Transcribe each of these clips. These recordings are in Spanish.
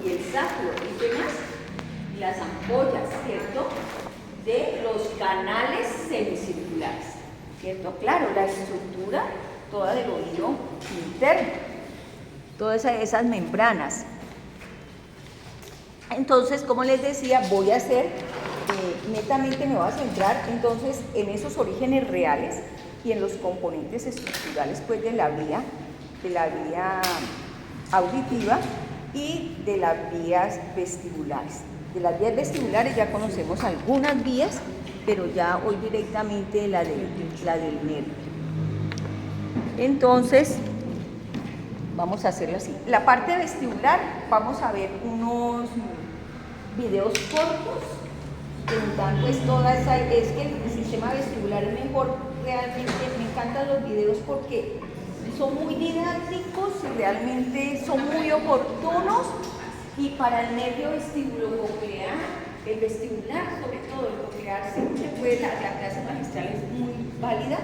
y el sacro, ¿y qué más? Las ampollas, ¿cierto? De los canales semicirculares, ¿cierto? Claro, la estructura toda del oído interno, todas esas membranas. Entonces, como les decía, voy a hacer, netamente me voy a centrar entonces en esos orígenes reales y en los componentes estructurales pues de la vía auditiva y de las vías vestibulares. De las vías vestibulares ya conocemos algunas vías, pero ya hoy directamente la del nervio. Entonces, vamos a hacerlo así. La parte vestibular, vamos a ver unos videos cortos que nos dan pues toda esa, es que el sistema vestibular es mejor, realmente me encantan los videos porque son muy didácticos y realmente son muy oportunos, y para el nervio vestibulococlear, el vestibular sobre todo, el coclear siempre fue, la clase magistral es muy válida,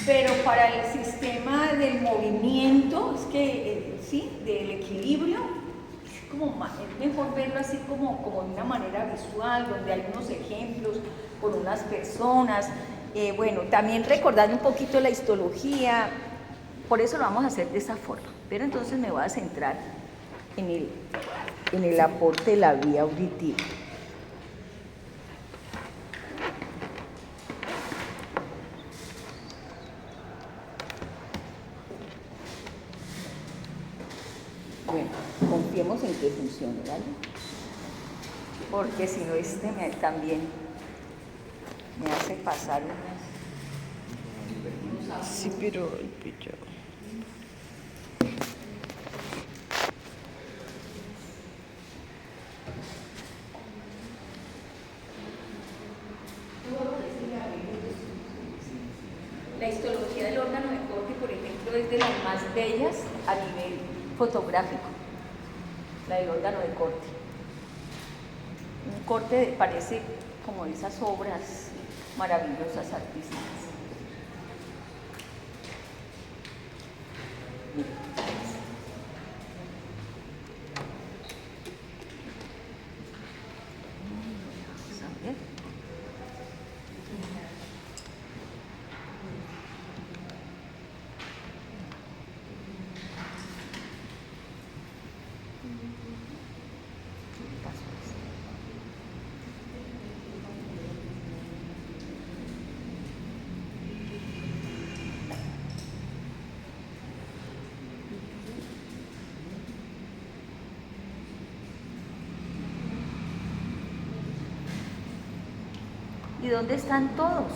pero para el sistema del movimiento, es que sí, del equilibrio, es mejor verlo así como de una manera visual, donde hay unos ejemplos con unas personas. Bueno, también recordar un poquito la histología, por eso lo vamos a hacer de esa forma. Pero entonces me voy a centrar en el aporte de la vía auditiva. Bueno, confiemos en que funcione, ¿vale? Porque si no, también me hace pasar unas... Sí, pero el pillo. La histología del órgano de corte, por ejemplo, es de las más bellas a nivel fotográfico, la del órgano de corte. Un corte parece como esas obras maravillosas artísticas. ¿Y dónde están todos?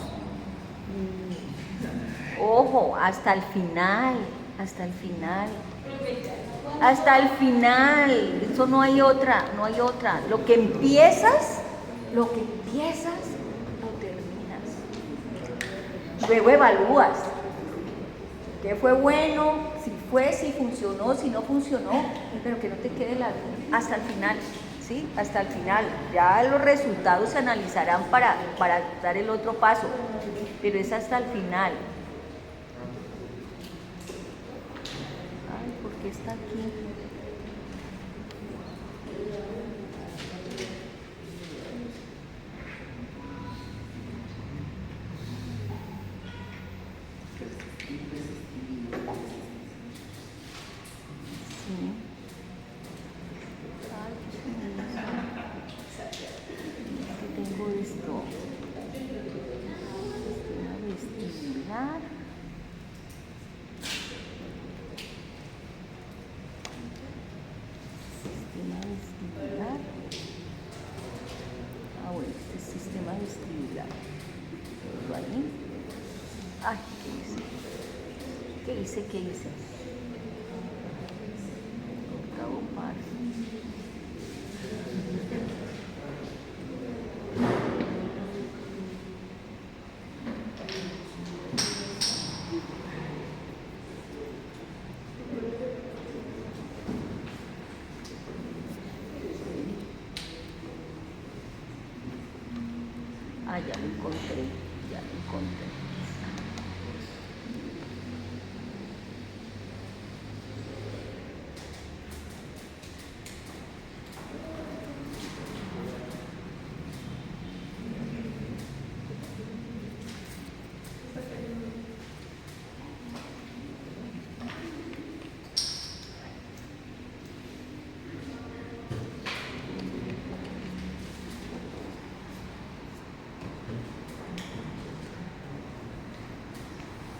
Ojo, hasta el final, hasta el final. Hasta el final, eso no hay otra. Lo que empiezas, lo terminas. Luego evalúas. ¿Qué fue bueno? Si funcionó, si no funcionó, pero que no te quede hasta el final. ¿Sí? Hasta el final, ya los resultados se analizarán para dar el otro paso, pero es hasta el final. Ay, ¿por qué está aquí? Ay, ¿qué hice? Octavo par. Ah, ya lo encontré.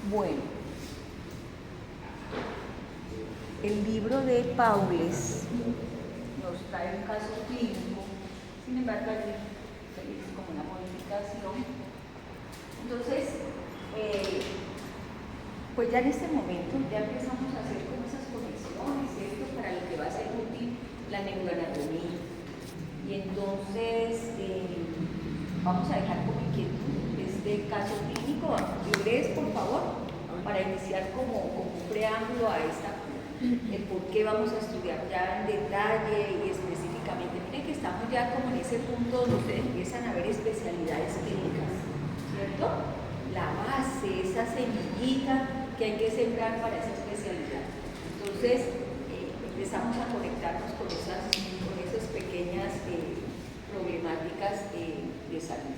Bueno, el libro de Paules nos trae un caso clínico, sin embargo, allí se dice como una modificación. Entonces, pues ya en este momento ya empezamos a hacer como esas conexiones, ¿cierto? Para lo que va a ser útil la neuroanatomía. Y entonces, vamos a dejar como inquietud este caso clínico. ¿Lo lees, por favor? Para iniciar como un preámbulo a el por qué vamos a estudiar ya en detalle y específicamente. Miren que estamos ya como en ese punto donde ustedes empiezan a ver especialidades clínicas, ¿cierto? La base, esa semillita que hay que sembrar para esa especialidad. Entonces, empezamos a conectarnos con esas pequeñas problemáticas de salud.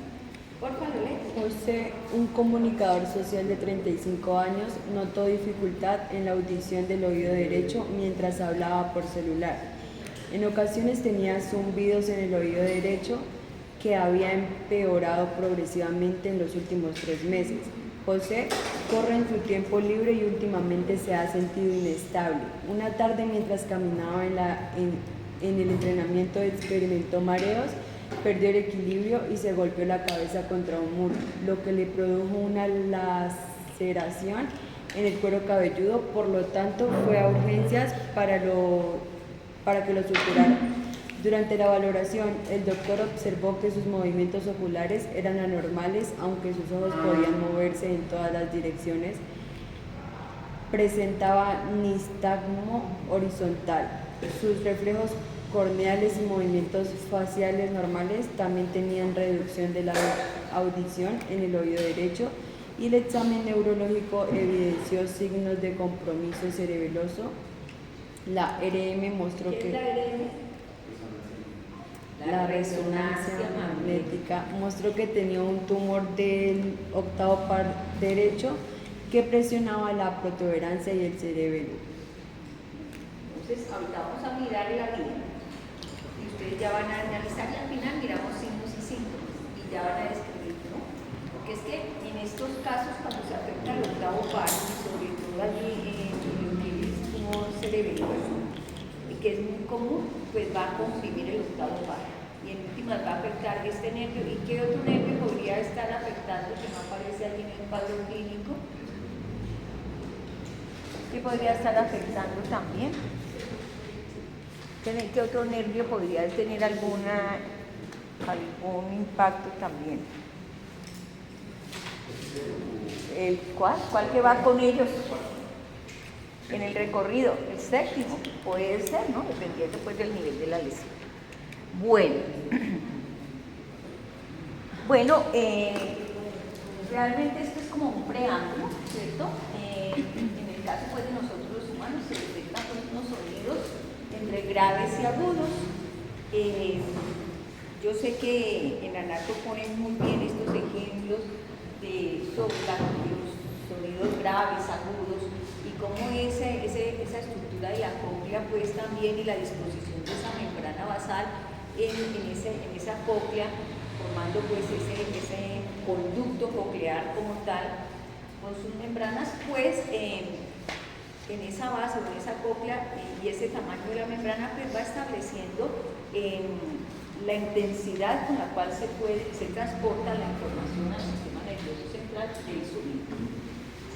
Por favor, José, un comunicador social de 35 años, notó dificultad en la audición del oído derecho mientras hablaba por celular. En ocasiones tenía zumbidos en el oído derecho que había empeorado progresivamente en los últimos 3 meses. José corre en su tiempo libre y últimamente se ha sentido inestable. Una tarde, mientras caminaba en el entrenamiento, experimentó mareos, perdió el equilibrio y se golpeó la cabeza contra un muro, lo que le produjo una laceración en el cuero cabelludo. Por lo tanto, fue a urgencias para que lo suturaran. Durante la valoración, el doctor observó que sus movimientos oculares eran anormales, aunque sus ojos podían moverse en todas las direcciones. Presentaba nistagmo horizontal. Sus reflejos corneales y movimientos faciales normales. También tenían reducción de la audición en el oído derecho, y el examen neurológico evidenció signos de compromiso cerebeloso. La RM mostró que la resonancia magnética mostró que tenía un tumor del octavo par derecho que presionaba la protuberancia y el cerebelo. Entonces, ahorita vamos a mirar la vida y ustedes ya van a analizar y al final miramos signos y síntomas y ya van a describir, ¿no? Porque es que en estos casos, cuando se afecta el octavo par, y sobre todo allí en lo que es tumor cerebroso, que es muy común, pues va a comprimir el octavo par y en últimas va a afectar este nervio. ¿Y qué otro nervio podría estar afectando que no aparece allí en el cuadro clínico? ¿Qué podría estar afectando también? ¿Qué otro nervio podría tener algún impacto también? ¿Cuál que va con ellos? En el recorrido, el séptimo, puede ser, ¿no? Dependiendo pues del nivel de la lesión. Bueno, realmente esto es como un preámbulo, ¿cierto? En el caso pues de nosotros los humanos se detectan pues unos sonidos entre graves y agudos. Yo sé que en Anato ponen muy bien estos ejemplos de los sonidos graves, agudos, y cómo esa estructura de la cóclea pues también, y la disposición de esa membrana basal en esa cóclea, formando pues ese conducto coclear como tal, con sus membranas, pues en esa base o en esa cóclea y ese tamaño de la membrana pues va estableciendo la intensidad con la cual se transporta la información al sistema nervioso central del sonido.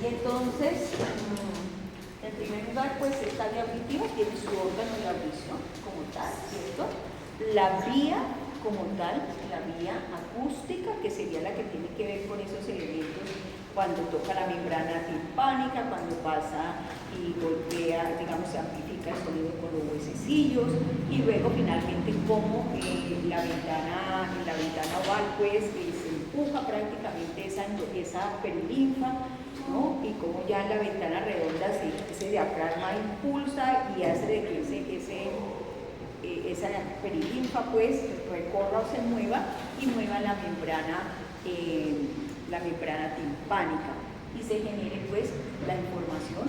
Y entonces, en primer lugar, pues esta vía auditiva tiene su órgano de audición como tal, ¿cierto? La vía como tal, la vía acústica, que sería la que tiene que ver con esos elementos cuando toca la membrana timpánica, cuando pasa y golpea, digamos, se amplifica el sonido con los huesecillos, y luego finalmente cómo la ventana oval pues se empuja prácticamente esa perilinfa, ¿no? Y como ya en la ventana redonda ese diafragma impulsa y hace de que esa perilinfa pues recorra o se mueva y mueva la membrana timpánica y se genere pues la información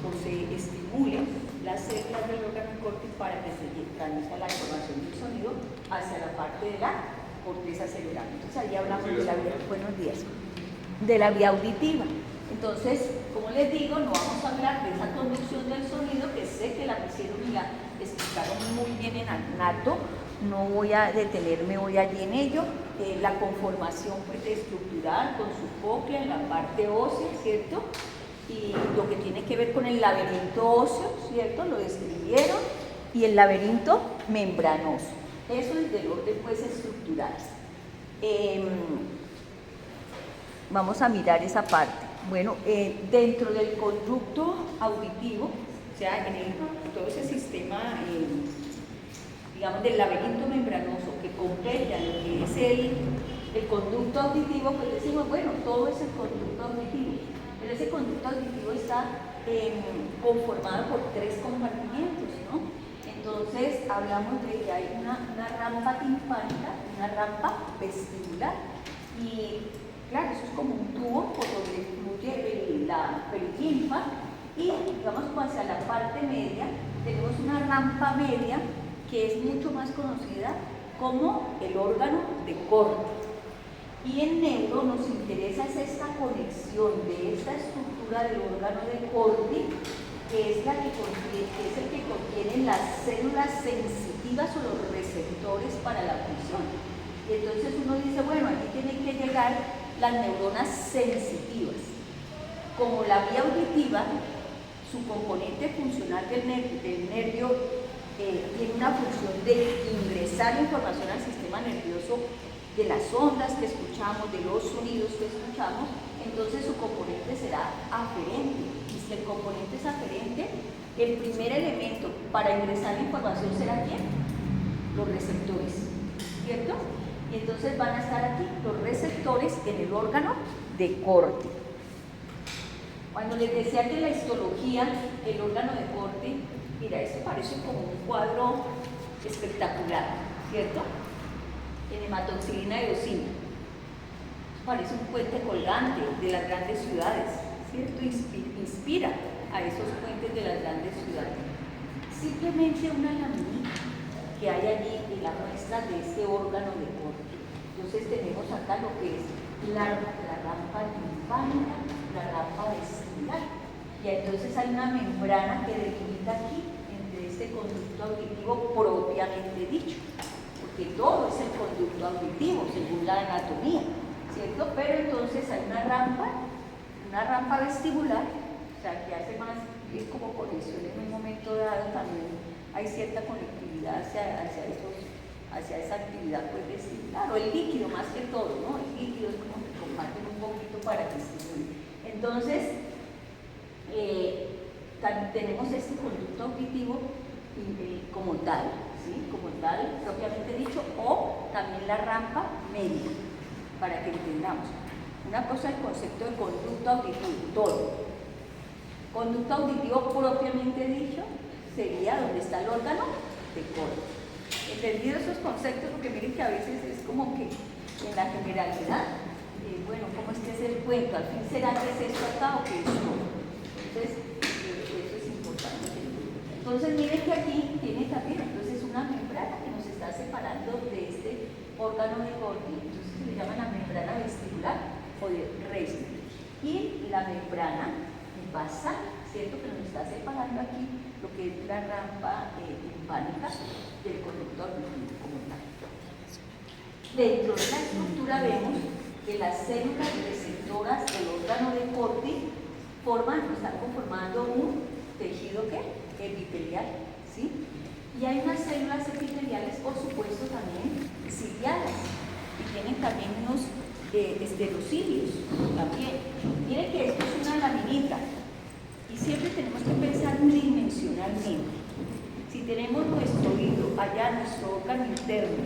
o se estimule las células del órgano cortis para que se transmita la información del sonido hacia la parte de la corteza cerebral. Entonces ahí hablamos de la vía, buenos días, de la vía auditiva. Entonces, como les digo, no vamos a hablar de esa conducción del sonido, que sé que la hicieron y la explicaron muy bien en Nato, no voy a detenerme hoy allí en ello. La conformación pues, estructural con su cóclea en la parte ósea, ¿cierto? Y lo que tiene que ver con el laberinto óseo, ¿cierto? Lo describieron, y el laberinto membranoso. Eso es del orden pues estructural. Vamos a mirar esa parte. Bueno, dentro del conducto auditivo, o sea, en todo ese sistema, digamos, del laberinto membranoso que completa lo que es el conducto auditivo, pues decimos, bueno, todo es el conducto auditivo. Pero ese conducto auditivo está conformado por 3 compartimientos, ¿no? Entonces, hablamos de que hay una rampa timpánica, una rampa vestibular. Y claro, eso es como un tubo por donde fluye la perilinfa, y digamos hacia la parte media tenemos una rampa media que es mucho más conocida como el órgano de Corti. Y en neuro nos interesa es esta conexión de esta estructura del órgano de Corti, que es, la que contiene, que es el que contiene las células sensitivas o los receptores para la función. Y entonces uno dice, bueno, aquí tienen que llegar las neuronas sensitivas. Como la vía auditiva, su componente funcional del nervio tiene una función de ingresar información al sistema nervioso de las ondas que escuchamos, de los sonidos que escuchamos, entonces su componente será aferente. Y si el componente es aferente, el primer elemento para ingresar la información será ¿quién? Los receptores, ¿cierto? Y entonces van a estar aquí los receptores en el órgano de Corti. Cuando les decía que la histología, el órgano de Corti, mira, esto parece como un cuadro espectacular, ¿cierto? En hematoxilina y eosina. Parece un puente colgante de las grandes ciudades, ¿cierto? Inspira a esos puentes de las grandes ciudades. Simplemente una laminita que hay allí en la muestra de este órgano de Corti. Entonces tenemos acá lo que es la rampa timpánica, la rampa vestibular. Y entonces hay una membrana que delimita aquí entre este conducto auditivo propiamente dicho. Porque todo es el conducto auditivo, según la anatomía, ¿cierto? Pero entonces hay una rampa vestibular, o sea, que hace más, es como conexión en un momento dado, también hay cierta conectividad hacia esa actividad pues, vestibular, o el líquido más que todo, ¿no? El líquido es como que comparten un poquito para que estimule. Entonces, tenemos este conducto auditivo como tal, ¿sí? Como tal, propiamente dicho, o también la rampa media, para que entendamos. Una cosa es el concepto de conducto auditivo, todo. Conducto auditivo propiamente dicho sería donde está el órgano de Corti. Entendido esos conceptos, porque miren que a veces es como que en la generalidad, bueno, ¿cómo es que es el cuento? ¿Al fin será que es esto acá o que es no? Entonces, eso es importante. Entonces, miren que aquí tiene también, entonces, una membrana que nos está separando de este órgano de Corti, entonces se le llama la membrana vestibular o de Reisner. Y la membrana basal, ¿cierto? Que nos está separando aquí lo que es la rampa timpánica del conducto auditivo como tal. Dentro de la estructura vemos que las células receptoras del órgano de Corti están conformando un tejido epitelial, ¿sí? Y hay unas células epiteliales, por supuesto, también ciliadas, y tienen también unos esterocilios también. Miren que esto es una laminita, y siempre tenemos que pensar tridimensionalmente. Si tenemos nuestro oído, allá nuestro órgano interno,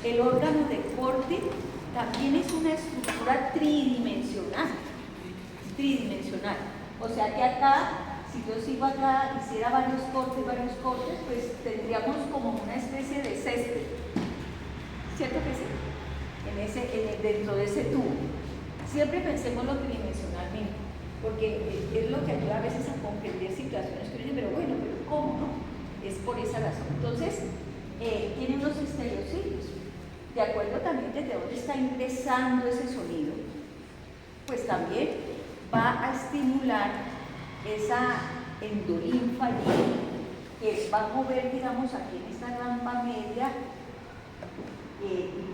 el órgano de Corti también es una estructura tridimensional. O sea que acá, si yo sigo acá, hiciera varios cortes, pues tendríamos como una especie de césped. ¿Cierto que sí? Dentro de ese tubo. Siempre pensémoslo tridimensionalmente, porque es lo que ayuda a veces a comprender situaciones que uno dice, pero bueno, pero ¿cómo no? Es por esa razón. Entonces, tiene unos estereocilios. De acuerdo también desde dónde está ingresando ese sonido, pues también va a estimular esa endolinfa allí, que va a mover, digamos, aquí en esta rampa media, en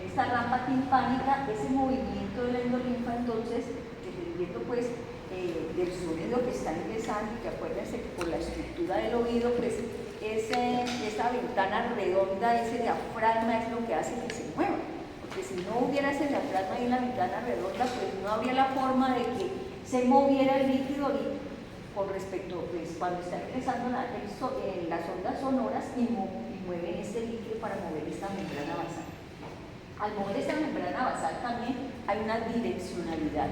esta rampa timpánica, ese movimiento de la endolinfa. Entonces, dependiendo pues del sonido que está ingresando, y que acuérdense que por la estructura del oído, pues esa ventana redonda, ese diafragma es lo que hace que se mueva, porque si no hubiera ese diafragma ahí en la ventana redonda, pues no habría la forma de que se moviera el líquido con respecto, pues cuando está ingresando las ondas sonoras y mueven este líquido para mover esta membrana basal. Al mover esta membrana basal también hay una direccionalidad.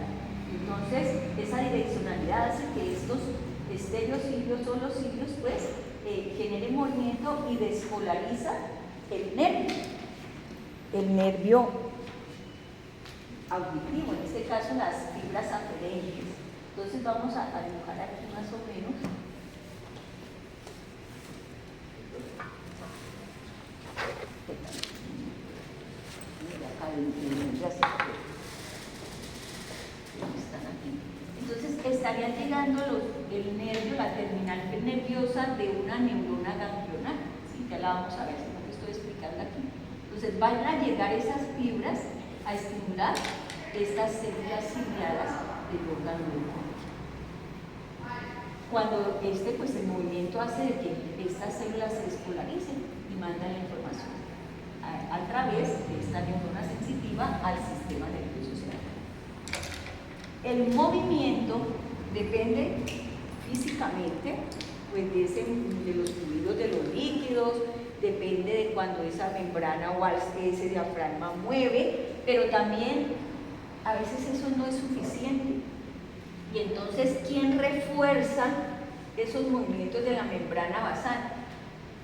Entonces, esa direccionalidad hace que estos estereocilios o los cilios pues generen movimiento y despolariza el nervio auditivo, en este caso las fibras aferentes. Entonces vamos a dibujar aquí más o menos. Están aquí. Entonces estarían llegando el nervio, la terminal nerviosa de una neurona ganglionar, ¿sí? Ya la vamos a ver, si no te estoy explicando aquí. Entonces van a llegar esas fibras a estimular estas células ciliadas del órgano del corte. Cuando pues el movimiento hace de que estas células se despolaricen y mandan la información a través de esta neurona sensitiva al sistema nervioso central. El movimiento depende físicamente pues de los fluidos de los líquidos, depende de cuando esa membrana o ese diafragma mueve, pero también a veces eso no es suficiente. Y entonces, ¿quién refuerza esos movimientos de la membrana basal?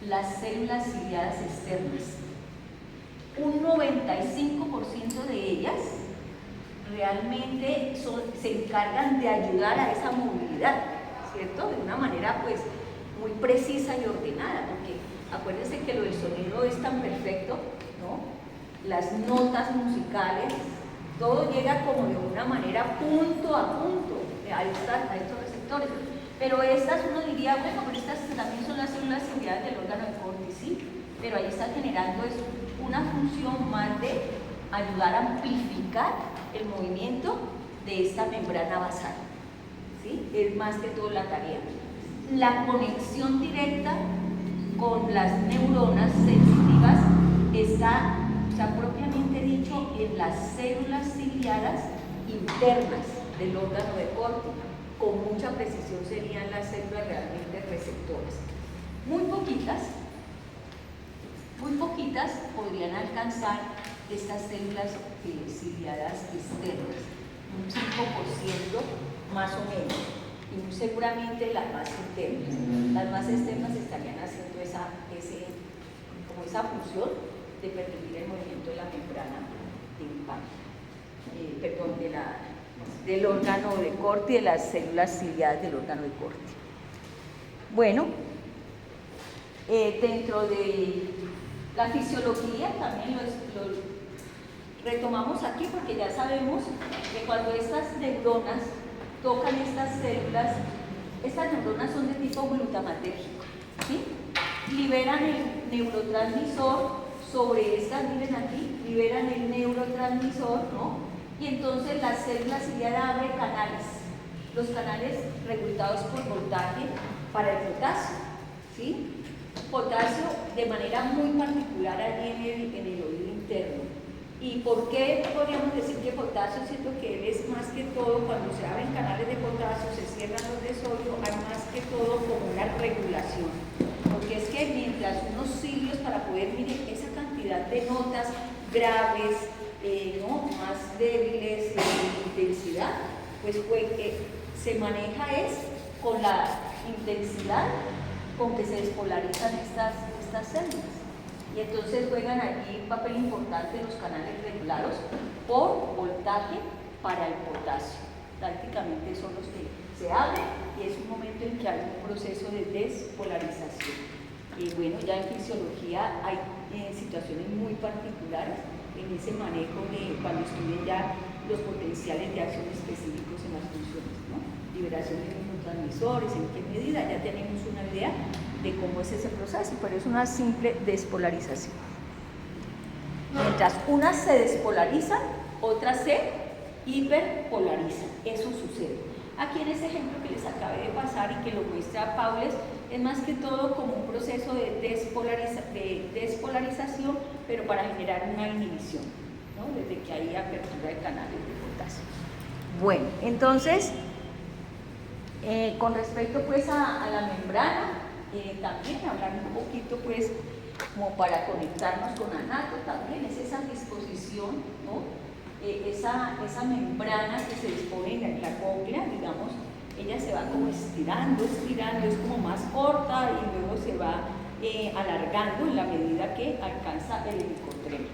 Las células ciliadas externas. Un 95% de ellas realmente se encargan de ayudar a esa movilidad, ¿cierto? De una manera pues muy precisa y ordenada, porque acuérdense que lo del sonido es tan perfecto, ¿no? Las notas musicales, todo llega como de una manera punto a punto a estos receptores. Pero estas uno diría, bueno, pero estas también son las células ciliadas del órgano de corte, sí, pero ahí está generando una función más de ayudar a amplificar el movimiento de esta membrana basal, ¿sí? Es más que todo la tarea. La conexión directa con las neuronas sensitivas está propiamente dicho en las células ciliadas internas del órgano de corte. Con mucha precisión serían las células realmente receptoras. Muy poquitas podrían alcanzar estas células ciliadas externas, un 5% más o menos, y muy seguramente las más internas. Las más externas estarían haciendo esa función de permitir el movimiento de la membrana del órgano de corte y de las células ciliadas del órgano de corte. Bueno, dentro de la fisiología también lo retomamos aquí, porque ya sabemos que cuando estas neuronas tocan estas células, estas neuronas son de tipo glutamatérgico, ¿sí? Liberan el neurotransmisor sobre estas, miren aquí, liberan el neurotransmisor, ¿no? Y entonces la célula ciliada abre canales, los canales regulados por voltaje para el potasio, ¿sí? Potasio de manera muy particular allí en el oído interno. ¿Y por qué podríamos decir que potasio, siento que él es más que todo, cuando se abren canales de potasio, se cierran los de sodio, hay más que todo como una regulación? Porque es que mientras unos cilios, para poder, miren, esa cantidad de notas graves, ¿no? Más débiles de intensidad, pues se maneja con la intensidad con que se despolarizan estas células. Y entonces juegan allí un papel importante los canales regulados por voltaje para el potasio. Prácticamente son los que se abren y es un momento en que hay un proceso de despolarización. Y bueno, ya en fisiología hay situaciones muy particulares en ese manejo de cuando estudien ya los potenciales de acción específicos en las funciones, ¿no? Liberación de neurotransmisores, en qué medida, ya tenemos una idea de cómo es ese proceso, pero es una simple despolarización. Mientras unas se despolarizan, otras se hiperpolarizan. Eso sucede. Aquí en ese ejemplo que les acabé de pasar y que lo muestra Paules, es más que todo como un proceso de despolarización, pero para generar una inhibición, ¿no? Desde que hay apertura de canales de potasio. Bueno, entonces, con respecto pues a la membrana, también hablar un poquito pues como para conectarnos con Anato, también es esa disposición, ¿no? Esa membrana que se dispone en la cóclea, digamos, ella se va como estirando, es como más corta y luego se va alargando en la medida que alcanza el helicotrema.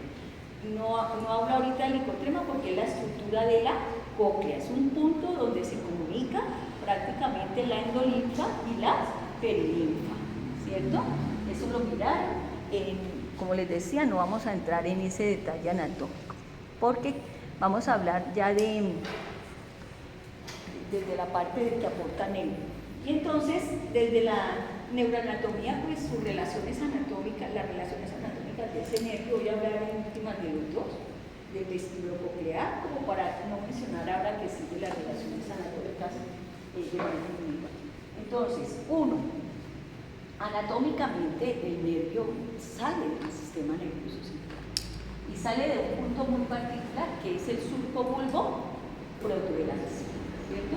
No hablo ahorita del helicotrema porque es la estructura de la cóclea, es un punto donde se comunica prácticamente la endolinfa y la perilinfa, ¿cierto? Eso lo miraron. Como les decía, no vamos a entrar en ese detalle anatómico, porque vamos a hablar ya desde la parte de que aporta neuro. Y entonces, desde la neuroanatomía, pues sus relaciones anatómicas, las relaciones anatómicas de ese nervio, voy a hablar en últimas de los dos, del vestíbulo coclear, como para no mencionar ahora que sigue las relaciones anatómicas de la neuroanatomía. Entonces, uno, anatómicamente el nervio sale del sistema nervioso central y sale de un punto muy particular que es el surco bulbo protuberans, ¿cierto?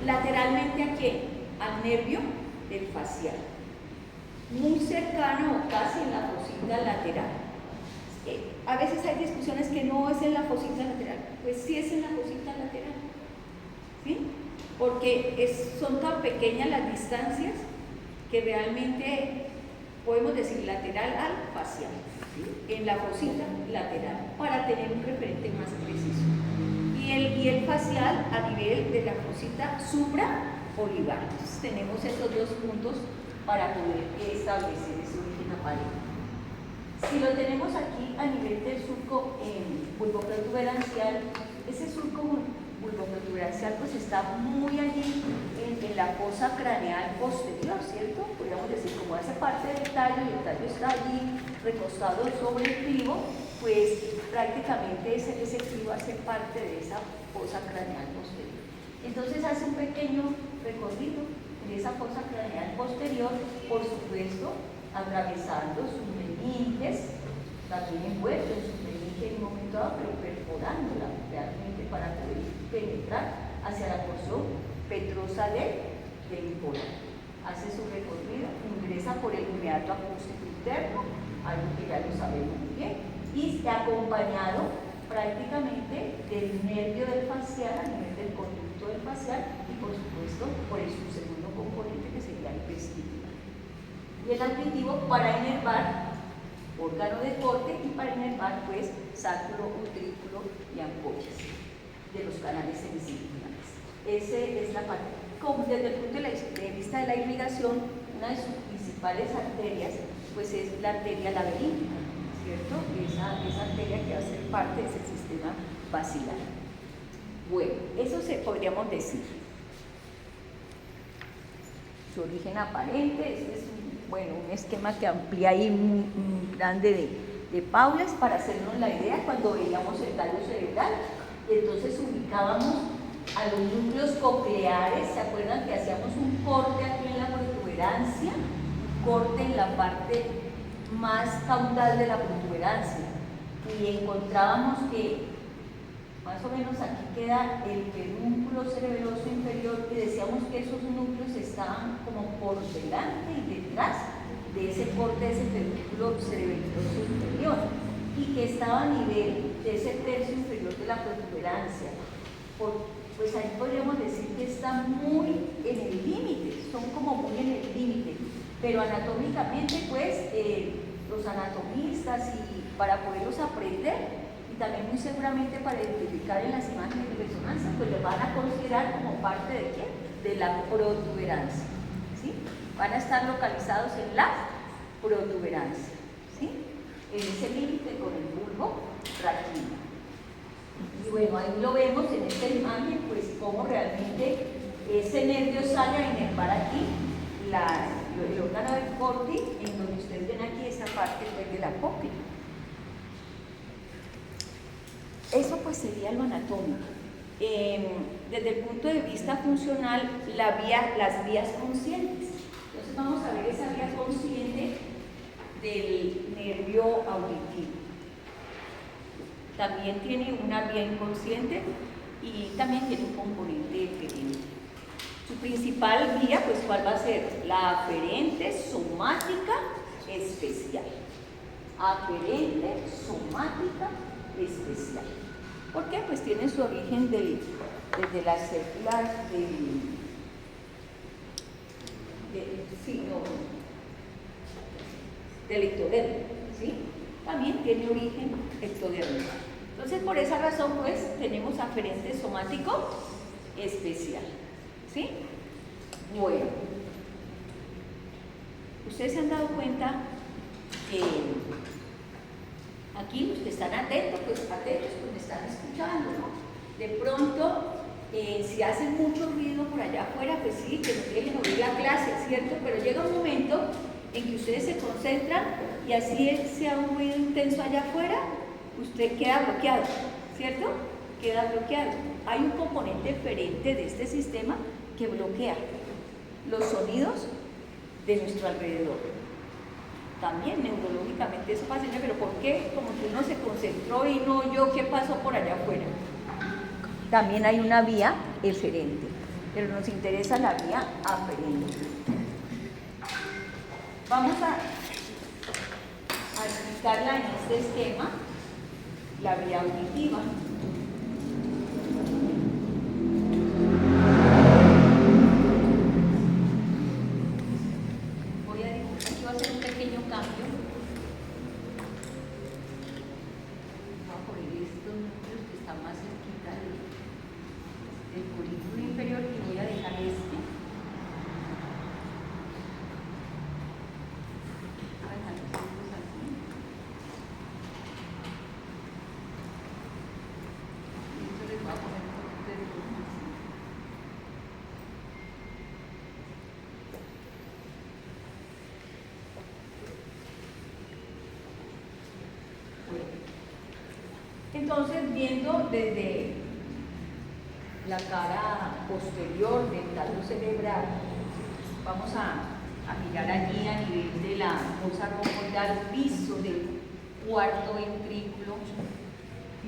Lateralmente ¿a qué? Al nervio del facial, muy cercano o casi en la fosita lateral. A veces hay discusiones que no es en la fosita lateral, pues sí es en la fosita lateral, ¿sí? Porque son tan pequeñas las distancias que realmente podemos decir lateral al facial, ¿sí? En la fosita lateral, para tener un referente más preciso. Y el facial a nivel de la fosita supraolivar. Entonces tenemos esos dos puntos para poder establecer ese origen aparente. Si lo tenemos aquí a nivel del surco bulboprotuberancial, ese surco bulboprotuberancial pues está muy allí en la fosa craneal posterior, ¿cierto? Podríamos decir, como hace parte del tallo y el tallo está allí recostado sobre el clivo, pues prácticamente ese clivo hace parte de esa fosa craneal posterior. Entonces hace un pequeño recorrido en esa fosa craneal posterior, por supuesto, atravesando sus meninges, también envuelto en sus meninges en un momento dado, pero perforándola realmente para poder penetrar hacia la porción petrosa del hipólamo. Hace su recorrido, ingresa por el meato acústico interno, algo que ya lo sabemos muy bien, y está acompañado prácticamente del nervio del facial, a nivel del conducto del facial, y por supuesto por su segundo componente que sería el vestíbulo. Y el auditivo para inervar órgano de corte y para inervar pues sacro, utrículo y ampollas de los canales semicirculares. Esa es la parte. Como desde el punto de vista de la irrigación, una de sus principales arterias pues es la arteria laberíntica, ¿cierto? Esa arteria que va a ser parte de ese sistema basilar. Bueno, eso podríamos decir. Su origen aparente, este es un esquema que amplía ahí un grande de Paules para hacernos la idea cuando veíamos el tallo cerebral. Y entonces ubicábamos a los núcleos cocleares, ¿se acuerdan que hacíamos un corte aquí en la protuberancia? Un corte en la parte más caudal de la protuberancia. Y encontrábamos que más o menos aquí queda el pedúnculo cerebeloso inferior y decíamos que esos núcleos estaban como por delante y detrás de ese corte de ese pedúnculo cerebeloso inferior y que estaba a nivel de ese tercio inferior de la protuberancia. Pues ahí podríamos decir que están muy en el límite, son como muy en el límite, pero anatómicamente pues los anatomistas y para poderlos aprender y también muy seguramente para identificar en las imágenes de resonancia, pues lo van a considerar como parte de ¿qué? De la protuberancia, ¿sí? Van a estar localizados en la protuberancia, ¿sí? En ese límite con el bulbo raquídeo. Y bueno, ahí lo vemos en esta imagen, pues cómo realmente ese nervio sale a inervar aquí el órgano del corte, en donde ustedes ven aquí esa parte pues, de la cóclea. Eso pues sería lo anatómico. Desde el punto de vista funcional, las vías conscientes. Entonces vamos a ver esa vía consciente del nervio auditivo. También tiene una vía inconsciente y también tiene un componente eferente. Su principal vía, pues, ¿cuál va a ser? La aferente somática especial. Aferente somática especial. ¿Por qué? Pues tiene su origen desde las células del ectodermo, ¿sí? También tiene origen ectodérmico. Entonces, por esa razón, pues, tenemos aferente somático especial, ¿sí? Bueno, ustedes se han dado cuenta que aquí los que están atentos, pues me están escuchando, ¿no? De pronto, si hacen mucho ruido por allá afuera, pues sí, que no dejen oír la clase, ¿cierto? Pero llega un momento en que ustedes se concentran y así sea un ruido intenso allá afuera, usted queda bloqueado, ¿cierto? Queda bloqueado. Hay un componente eferente de este sistema que bloquea los sonidos de nuestro alrededor. También neurológicamente eso pasa, pero ¿por qué? Como que uno se concentró y no oyó qué pasó por allá afuera. También hay una vía eferente, pero nos interesa la vía aferente. Vamos a explicarla en este esquema, la vía auditiva. Aquí voy a hacer un pequeño cambio. Voy a poner estos núcleos que están más cerquita del polígono inferior y voy a dejar este. Entonces, viendo desde la cara posterior del tallo cerebral, vamos a mirar allí a nivel de la fosa rhomboidal, piso del cuarto ventrículo.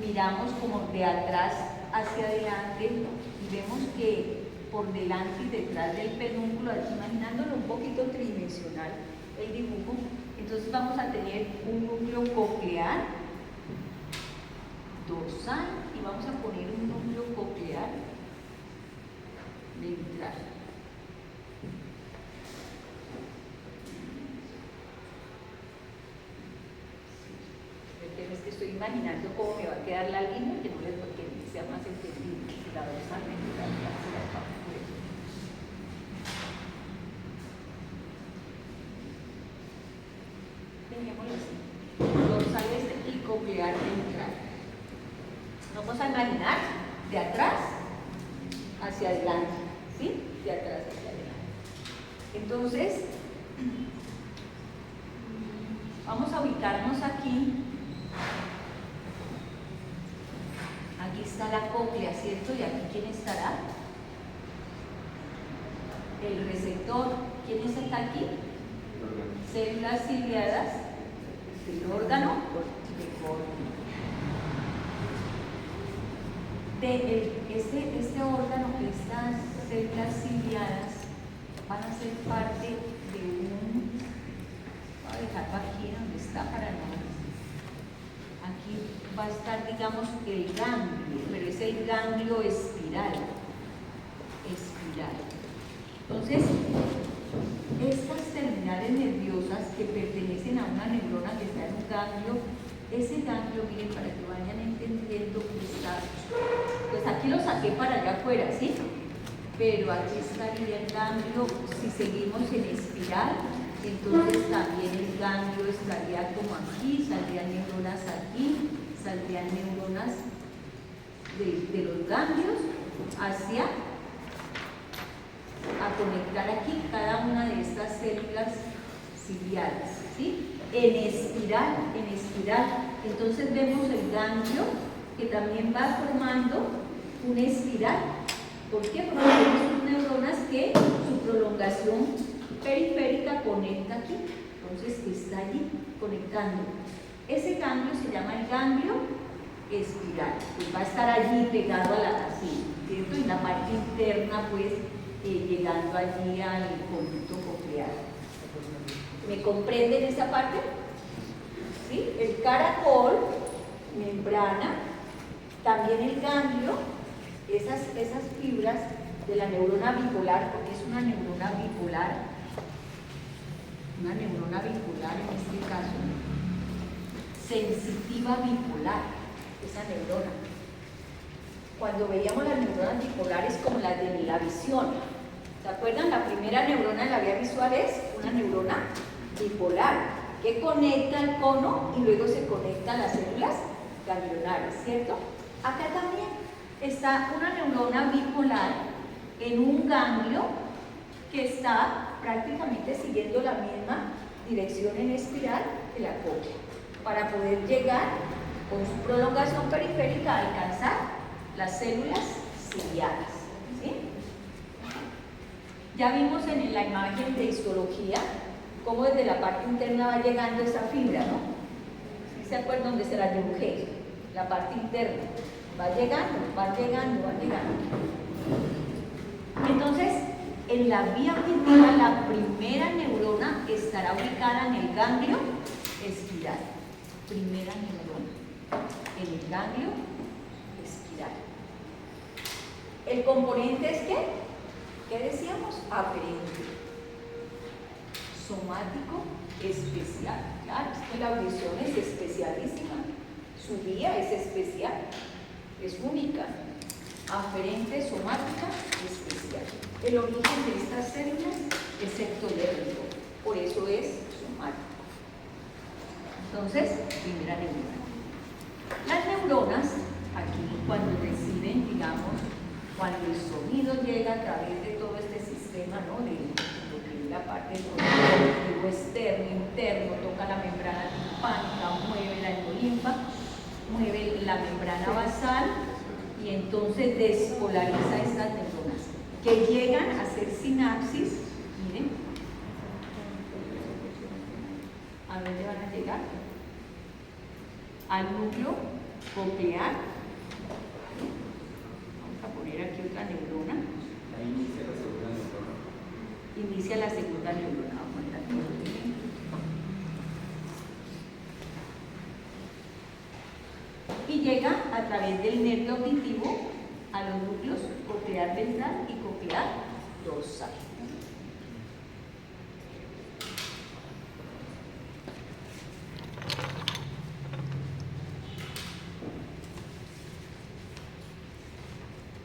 Miramos como de atrás hacia adelante y vemos que por delante y detrás del pedúnculo, imaginándolo un poquito tridimensional el dibujo, entonces vamos a tener un núcleo coclear dorsal y vamos a poner un núcleo coclear ventral. Es que estoy imaginando cómo me va a quedar la línea, que no les porque sea más entendible. La dorsal ventral se la va a poner. Dejémoslo así. Dorsal y coclear ventral. Vamos a imaginar de atrás hacia adelante, ¿sí? De atrás hacia adelante. Entonces, vamos a ubicarnos aquí. Aquí está la cóclea, ¿cierto? Y aquí, ¿quién estará? El receptor. ¿Quién está aquí? Células ciliadas del órgano de corte. Este órgano, estas células ciliadas van a ser parte de un, voy a dejarlo aquí donde está para no, aquí va a estar, digamos, el ganglio, pero es el ganglio espiral. Entonces, estas terminales nerviosas que pertenecen a una neurona que está en un ganglio, ese ganglio, miren, para que vayan entendiendo que está, pues aquí lo saqué para allá afuera, ¿sí? Pero aquí estaría el ganglio, si seguimos en espiral, entonces también el ganglio estaría como aquí, saldrían neuronas aquí, saldrían neuronas de los ganglios hacia a conectar aquí cada una de estas células ciliares, ¿sí? En espiral, en espiral. Entonces vemos el ganglio que también va formando una espiral. ¿Por qué? Porque tenemos neuronas que su prolongación periférica conecta aquí. Entonces está allí conectando. Ese ganglio se llama el ganglio espiral. Pues va a estar allí pegado a la así, ¿cierto? En la parte interna, pues, llegando allí al conducto coclear. ¿Me comprenden esa parte? ¿Sí? El caracol, membrana, también el ganglio, esas fibras de la neurona bipolar, porque es una neurona bipolar en este caso, sensitiva bipolar, esa neurona. Cuando veíamos las neuronas bipolares como las de la visión, ¿se acuerdan? La primera neurona en la vía visual es una neurona bipolar que conecta el cono y luego se conecta a las células ganglionares, ¿cierto? Acá también está una neurona bipolar en un ganglio que está prácticamente siguiendo la misma dirección en espiral que la cóclea, para poder llegar con su prolongación periférica a alcanzar las células ciliares, ¿sí? Ya vimos en la imagen de histología cómo desde la parte interna va llegando esa fibra, ¿no? ¿Sí se acuerdan dónde se la dibujé? La parte interna. Va llegando, va llegando, va llegando. Entonces, en la vía auditiva, la primera neurona estará ubicada en el ganglio espiral. Primera neurona, en el ganglio espiral. ¿El componente es qué? ¿Qué decíamos? Aferente. Somático especial. Claro, es que la audición es especialísima. Su vía es especial, es única. Aferente, somática, especial. El origen de estas células es ectodérmico, por eso es somático. Entonces, primera neurona. Las neuronas, aquí cuando reciben, digamos, cuando el sonido llega a través de todo este sistema, ¿no? De lo que es la parte del externo, interno, toca la membrana timpánica, mueve la endolinfa, mueve la membrana basal y entonces despolariza estas neuronas que llegan a hacer sinapsis. Miren, ¿a dónde van a llegar? Al núcleo coclear. Vamos a poner aquí otra neurona. Ahí inicia la segunda neurona. Inicia la segunda neurona. Vamos a poner aquí. Y llega a través del nervio auditivo a los núcleos coclear ventral y coclear dorsal.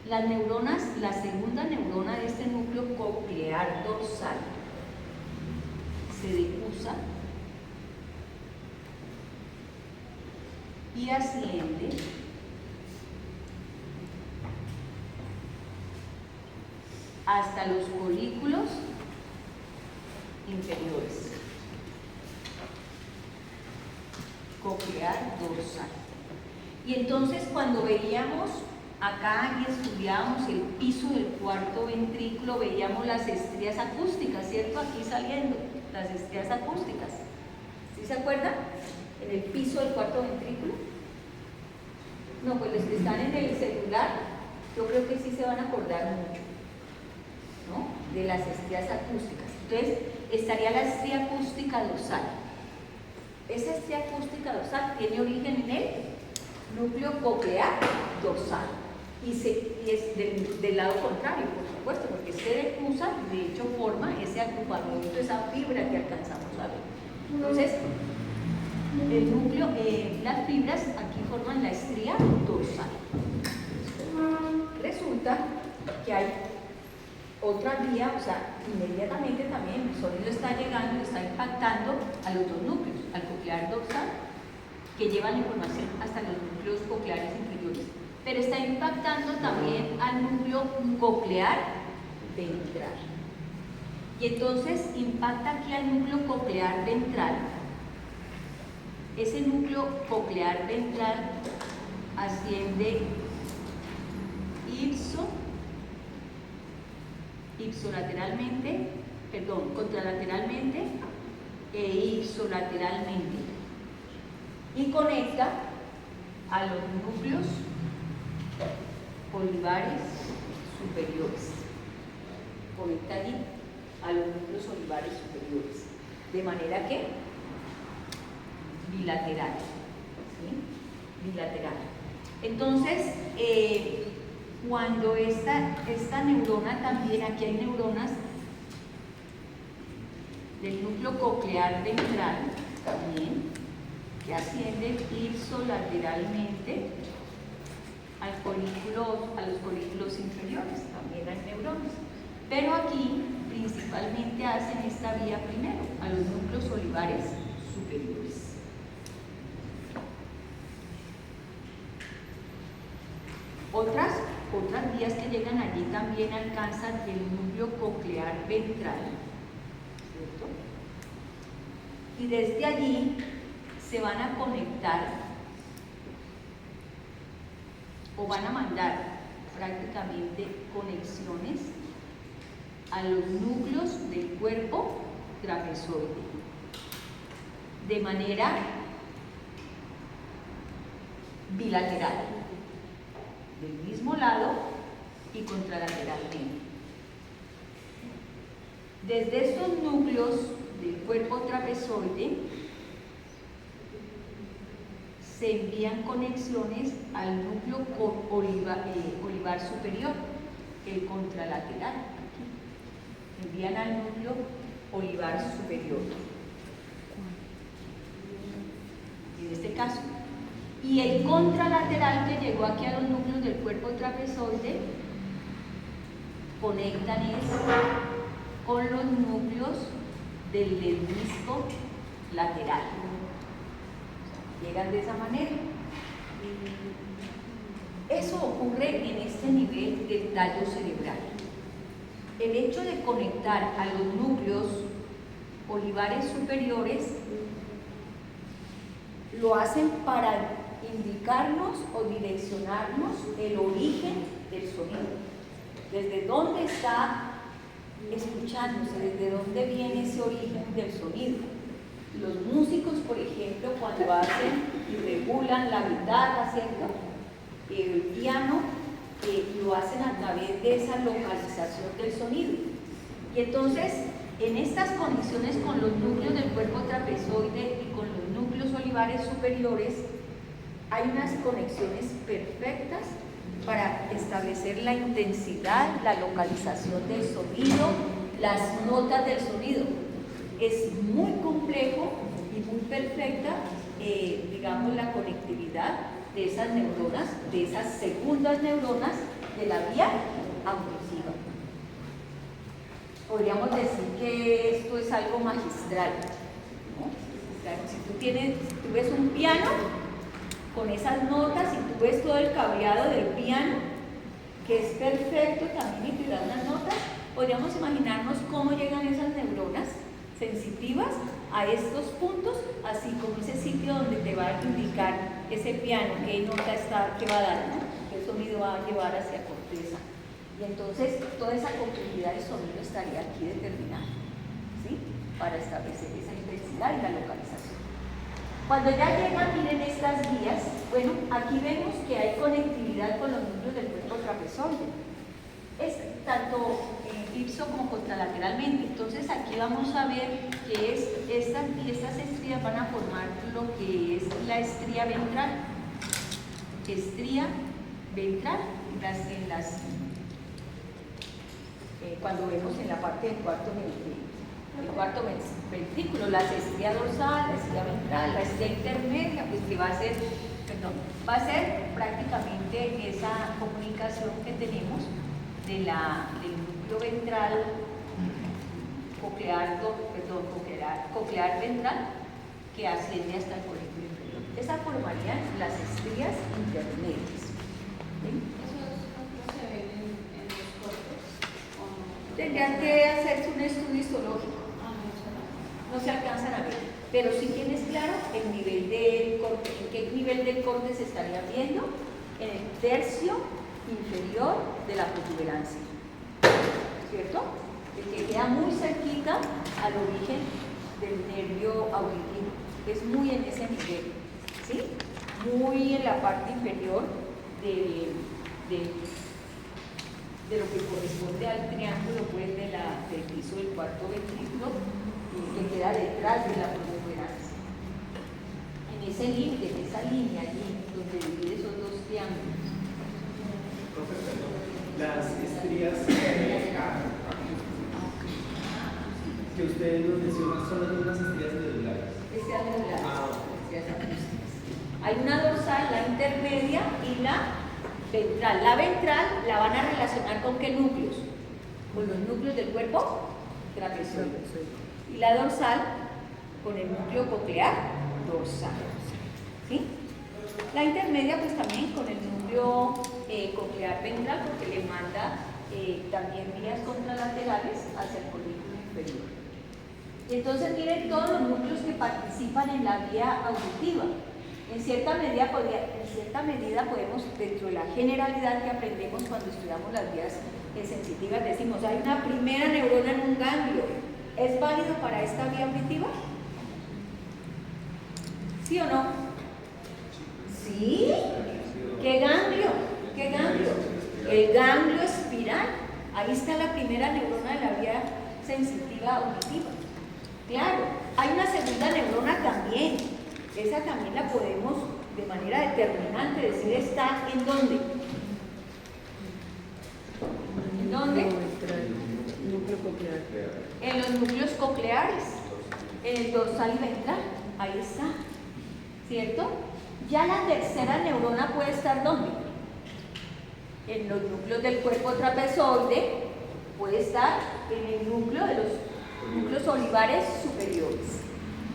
Las neuronas, la segunda neurona de este núcleo coclear dorsal se difusa y asciende hasta los folículos inferiores. Coclear dorsal. Y entonces cuando veíamos acá y estudiábamos el piso del cuarto ventrículo, veíamos las estrías acústicas, ¿cierto? Aquí saliendo, las estrías acústicas. ¿Sí se acuerdan? En el piso del cuarto ventrículo. No, pues los que están en el celular, yo creo que sí se van a acordar mucho, ¿no? De las estrías acústicas. Entonces, estaría la estría acústica dorsal. Esa estría acústica dorsal tiene origen en el núcleo coclear dorsal. Y es del lado contrario, por supuesto, porque se difusa, de hecho forma ese agrupamiento, esa fibra que alcanzamos a ver. Entonces, el núcleo, las fibras aquí forman la estría dorsal. Resulta que hay otra vía, o sea, inmediatamente también el sonido está llegando, está impactando a los dos núcleos, al coclear dorsal, que llevan la información hasta los núcleos cocleares inferiores. pero está impactando también al núcleo coclear ventral. Y entonces impacta aquí al núcleo coclear ventral. Ese núcleo coclear ventral asciende contralateralmente e ipsolateralmente y conecta a los núcleos olivares superiores. Conecta allí a los núcleos olivares superiores, de manera que bilateral, ¿sí? Bilateral. Entonces, cuando esta neurona también, aquí hay neuronas del núcleo coclear ventral también, que ascienden ipsolateralmente a los colículos inferiores, también hay neuronas. Pero aquí principalmente hacen esta vía primero, a los núcleos olivares superiores. Otras vías que llegan allí también alcanzan el núcleo coclear ventral, ¿cierto? Y desde allí se van a conectar o van a mandar prácticamente conexiones a los núcleos del cuerpo trapezoide, de manera bilateral, del mismo lado y contralateralmente. Desde estos núcleos del cuerpo trapezoide se envían conexiones al núcleo olivar superior, el contralateral. Aquí envían al núcleo olivar superior. En este caso. Y el contralateral que llegó aquí a los núcleos del cuerpo trapezoide conectan con los núcleos del menisco lateral. Llegan de esa manera. Eso ocurre en este nivel del tallo cerebral. El hecho de conectar a los núcleos olivares superiores lo hacen para indicarnos o direccionarnos el origen del sonido. Desde dónde está escuchándose, desde dónde viene ese origen del sonido. Los músicos, por ejemplo, cuando hacen y regulan la guitarra, ¿cierto? El piano, lo hacen a través de esa localización del sonido. Y entonces, en estas conexiones con los núcleos del cuerpo trapezoide y con los núcleos olivares superiores, hay unas conexiones perfectas para establecer la intensidad, la localización del sonido, las notas del sonido. Es muy complejo y muy perfecta, digamos, la conectividad de esas neuronas, de esas segundas neuronas de la vía auditiva. Podríamos decir que esto es algo magistral, ¿no? Claro, si tú ves un piano con esas notas y tú ves todo el cableado del piano, que es perfecto también y te da unas notas, podríamos imaginarnos cómo llegan esas neuronas sensitivas a estos puntos, así como ese sitio donde te va a indicar ese piano, qué nota está, qué va a dar, ¿no? Qué sonido va a llevar hacia corteza. Y entonces toda esa complejidad de sonido estaría aquí determinada, ¿sí? Para establecer esa intensidad y la localización. Cuando ya llegan, miren estas vías, bueno, aquí vemos que hay conectividad con los núcleos del cuerpo trapezoide. Es tanto ipso como contralateralmente. Entonces aquí vamos a ver que estas estrías van a formar lo que es la estría ventral. Estría ventral, cuando vemos en la parte del cuarto ventrículo, la estría dorsal, la estría ventral, la estría intermedia, pues que va a ser prácticamente esa comunicación que tenemos del núcleo ventral coclear ventral que asciende hasta el colículo inferior. Esas formarían las estrías intermedias. se ven en los cortes? Tendrían que hacerse un estudio histológico. No se alcanzan a ver, pero sí tienes claro el nivel del corte. ¿En qué nivel del corte se estaría viendo? En el tercio inferior de la protuberancia, ¿cierto? El que queda muy cerquita al origen del nervio auditivo, es muy en ese nivel, ¿sí? Muy en la parte inferior de lo que corresponde al triángulo pues, del piso del cuarto ventrículo, que queda detrás de la protuberancia. En ese límite, en esa línea allí, donde divide esos dos triángulos. Las estrías que ustedes nos mencionan son las mismas estrías medulares. Estrías medulares, estrías acústicas. Hay una dorsal, la intermedia y la ventral. La ventral la van a relacionar con qué núcleos? Con los núcleos del cuerpo trapezoide. Y la dorsal con el núcleo coclear dorsal. ¿Sí? La intermedia pues también con el núcleo coclear ventral porque le manda también vías contralaterales hacia el colículo inferior. Y entonces miren todos los núcleos que participan en la vía auditiva. En cierta medida podemos, dentro de la generalidad que aprendemos cuando estudiamos las vías sensitivas, decimos, hay una primera neurona en un ganglio. ¿Es válido para esta vía auditiva? ¿Sí o no? ¿Sí? ¿Qué ganglio? ¿Qué ganglio? El ganglio espiral. Ahí está la primera neurona de la vía sensitiva auditiva. Claro, hay una segunda neurona también. Esa también la podemos de manera determinante decir está en dónde. ¿En dónde? Núcleo coclear. En los núcleos cocleares, en el dorsal y ventral. Ahí está. ¿Cierto? Ya la tercera neurona puede estar ¿dónde? En los núcleos del cuerpo trapezoide, puede estar en el núcleo de los núcleos olivares superiores.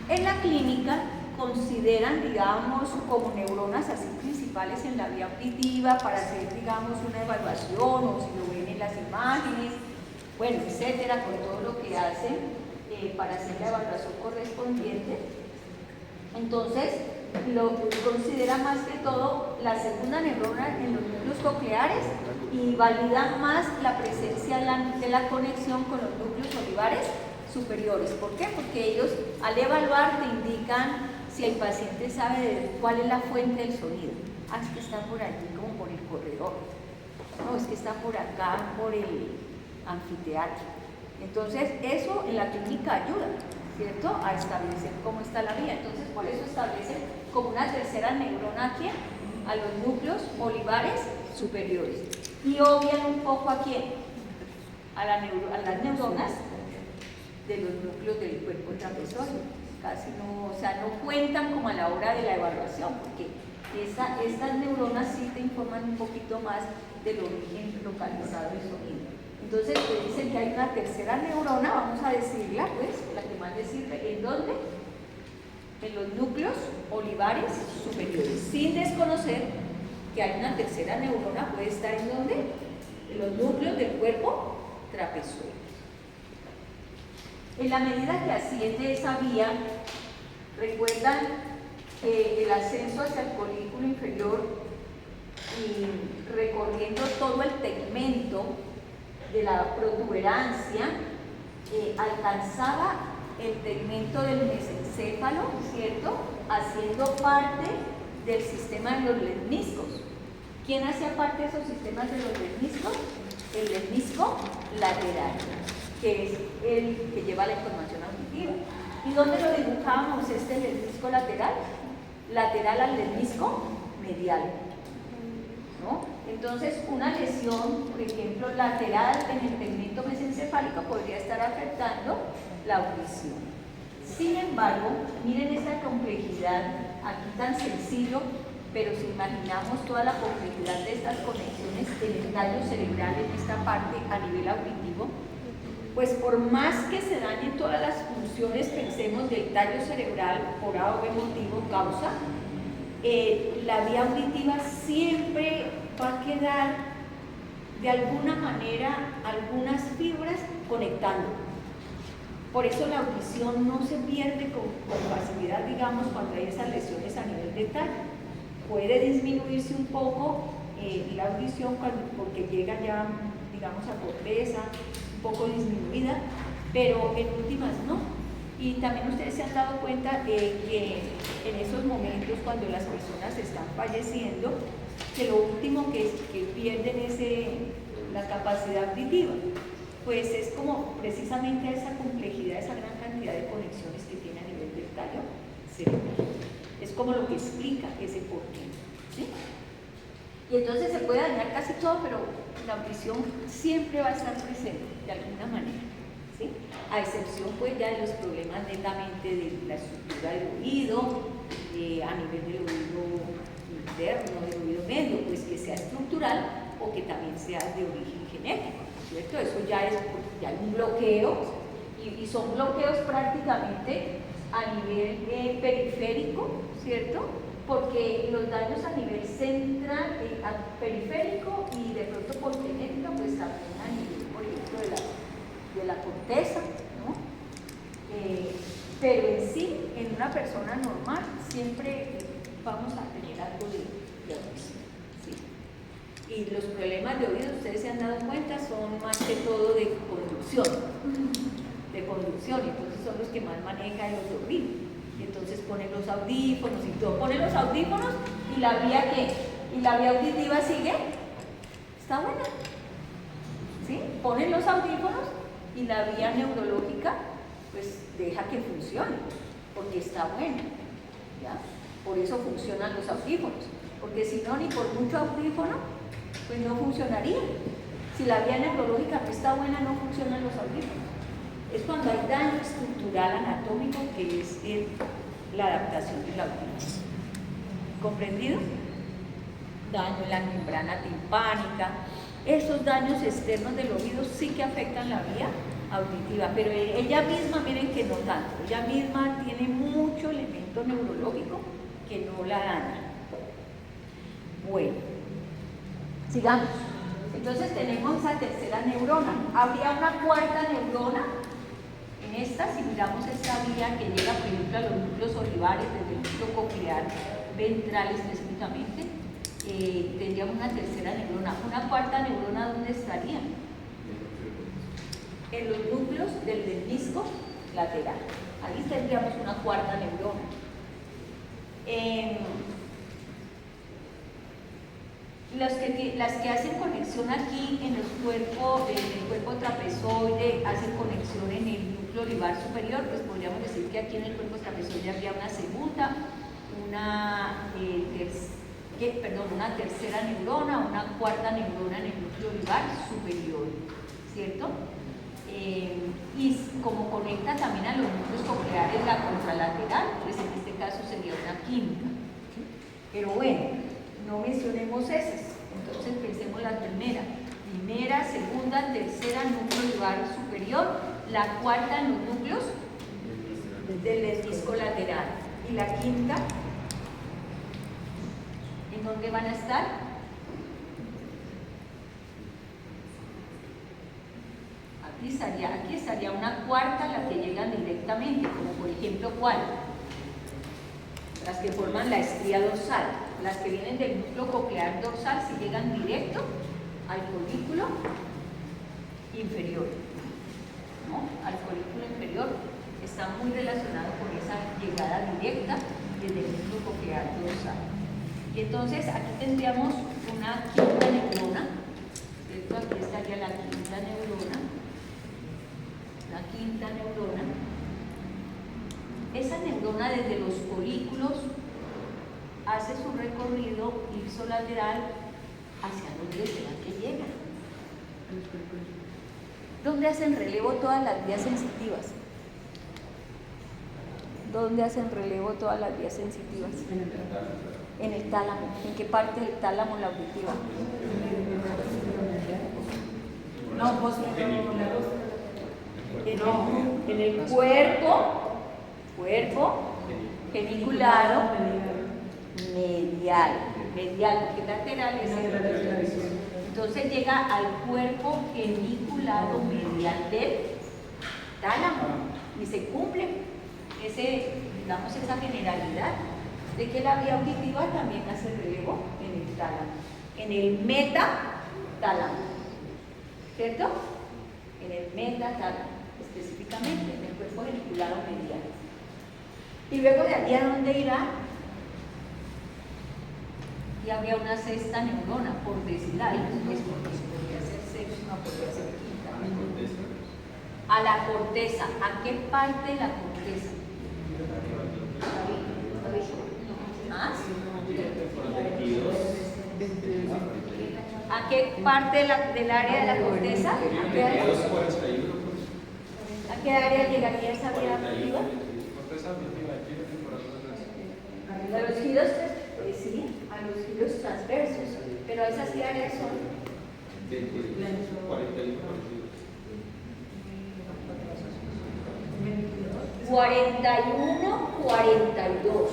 En la clínica consideran, digamos, como neuronas así principales en la vía auditiva para hacer, digamos, una evaluación o si lo ven en las imágenes, bueno, etcétera, con todo lo que hacen para hacer la evaluación correspondiente. Entonces, lo considera más que todo la segunda neurona en los núcleos cocleares y valida más la presencia de la conexión con los núcleos olivares superiores. ¿Por qué? Porque ellos al evaluar te indican si el paciente sabe cuál es la fuente del sonido. Ah, es que está por allí, como por el corredor. No, es que está por acá, por el anfiteatro. Entonces, eso en la clínica ayuda, ¿cierto?, a establecer cómo está la vía. Entonces, por eso establecen como una tercera neurona aquí a los núcleos olivares superiores. Y obvian un poco a quién, a las neuronas de los núcleos del cuerpo trapezoide. Casi no, o sea, no cuentan como a la hora de la evaluación, porque estas neuronas sí te informan un poquito más del origen localizado del sonido. Entonces, te dicen que hay una tercera neurona, vamos a decirla, pues, la que más les sirve. ¿En dónde? En los núcleos olivares superiores, sin desconocer que hay una tercera neurona, puede estar en dónde? En los núcleos del cuerpo trapezoide. En la medida que asciende esa vía, recuerdan que el ascenso hacia el colículo inferior y recorriendo todo el tegmento de la protuberancia, alcanzaba el tegmento del mesencéfalo, ¿cierto?, haciendo parte del sistema de los lemniscos. ¿Quién hacía parte de esos sistemas de los lemniscos? El lemnisco lateral, que es el que lleva la información auditiva. ¿Y dónde lo dibujábamos este lemnisco lateral? Lateral al lemnisco medial, ¿no? Entonces, una lesión, por ejemplo, lateral en el tegmento mesencefálico podría estar afectando la audición. Sin embargo, miren esta complejidad, aquí tan sencillo, pero si imaginamos toda la complejidad de estas conexiones en el tallo cerebral en esta parte a nivel auditivo, pues por más que se dañen todas las funciones, pensemos del tallo cerebral por A o B motivo, causa, la vía auditiva siempre va a quedar de alguna manera algunas fibras conectando. Por eso la audición no se pierde con facilidad, digamos, cuando hay esas lesiones a nivel de tallo. Puede disminuirse un poco la audición porque llega ya, digamos, a corteza, un poco disminuida, pero en últimas no. Y también ustedes se han dado cuenta que en esos momentos cuando las personas están falleciendo, que lo último que pierden es la capacidad auditiva, pues es como precisamente esa complejidad, esa gran cantidad de conexiones que tiene a nivel del tallo cerebral. Es como lo que explica ese porqué, ¿sí? Y entonces se puede dañar casi todo, pero la audición siempre va a estar presente de alguna manera, ¿sí? A excepción pues ya de los problemas netamente de la estructura del oído, a nivel del oído interno, del oído medio, pues que sea estructural o que también sea de origen genético, ¿cierto? Eso ya es porque ya hay un bloqueo y son bloqueos prácticamente a nivel periférico, ¿cierto? Porque los daños a nivel central, periférico y de pronto por genética, pues también a nivel, por ejemplo, de la corteza, ¿no? Pero en sí, en una persona normal, siempre vamos a tener algo de audición, ¿sí? Y los problemas de oído, ustedes se han dado cuenta, son más que todo de conducción, entonces son los que más maneja el otorrino. Y entonces ponen los audífonos y todo, ponen los audífonos y la vía ¿qué? Y la vía auditiva sigue, está buena, ¿sí? Ponen los audífonos y la vía neurológica pues deja que funcione, porque está buena, ¿ya? Por eso funcionan los audífonos, porque si no, ni por mucho audífono, pues no funcionaría. Si la vía neurológica no está buena, no funcionan los audífonos. Es cuando hay daño estructural anatómico que es la adaptación del audífono. ¿Comprendido? Daño en la membrana timpánica. Esos daños externos del oído sí que afectan la vía auditiva, pero ella misma, miren que no tanto. Ella misma tiene mucho elemento neurológico que no la daña. Bueno, sigamos. Entonces tenemos esa tercera neurona. Habría una cuarta neurona. En esta, si miramos esta vía que llega, por ejemplo, a los núcleos olivares, desde el núcleo coclear ventral específicamente, tendríamos una tercera neurona. Una cuarta neurona, ¿dónde estaría? En los núcleos del menisco lateral. Ahí tendríamos una cuarta neurona. Las que hacen conexión aquí en el cuerpo trapezoide, hacen conexión en el núcleo olivar superior, pues podríamos decir que aquí en el cuerpo trapezoide habría una segunda, una tercera neurona, una cuarta neurona en el núcleo olivar superior, ¿cierto? Y como conecta también a los núcleos cocleares la contralateral, pues en este caso sería una quinta. Pero bueno, no mencionemos esas, entonces pensemos la primera, segunda, tercera, núcleo olivar superior, la cuarta en los núcleos del menisco lateral y la quinta, ¿en dónde van a estar? Aquí estaría una cuarta, la que llegan directamente, como por ejemplo, ¿cuál? Las que forman la estría dorsal. Las que vienen del núcleo coclear dorsal si llegan directo al colículo inferior, ¿no? Al colículo inferior está muy relacionado con esa llegada directa desde el núcleo coclear dorsal. Y entonces aquí tendríamos una quinta neurona, ¿cierto? Aquí estaría la quinta neurona. Esa neurona desde los colículos hace su recorrido ipsolateral hacia donde será que llega. ¿Dónde hacen relevo todas las vías sensitivas? ¿Dónde hacen relevo todas las vías sensitivas? En el tálamo. ¿En qué parte del tálamo la auditiva? No, pues en el cuerpo geniculado medial. medial, porque lateral es el. Entonces llega al cuerpo geniculado medial del tálamo y se cumple digamos, esa generalidad de que la vía auditiva también hace relevo en el tálamo, en el metatálamo, ¿cierto? En el metatálamo, específicamente, en el cuerpo geniculado medial. Y luego de allí, ¿a dónde irá? Y habría una sexta neurona, por decir algo, pues porque podría ser séptima, podría ser quinta. A la corteza. ¿A qué parte de la corteza? ¿Ah? ¿A qué parte del área de la corteza? ¿A qué área llegaría esa vía auditiva? A los giros, pues sí, a los giros transversos, pero esas qué áreas son. 41, 42,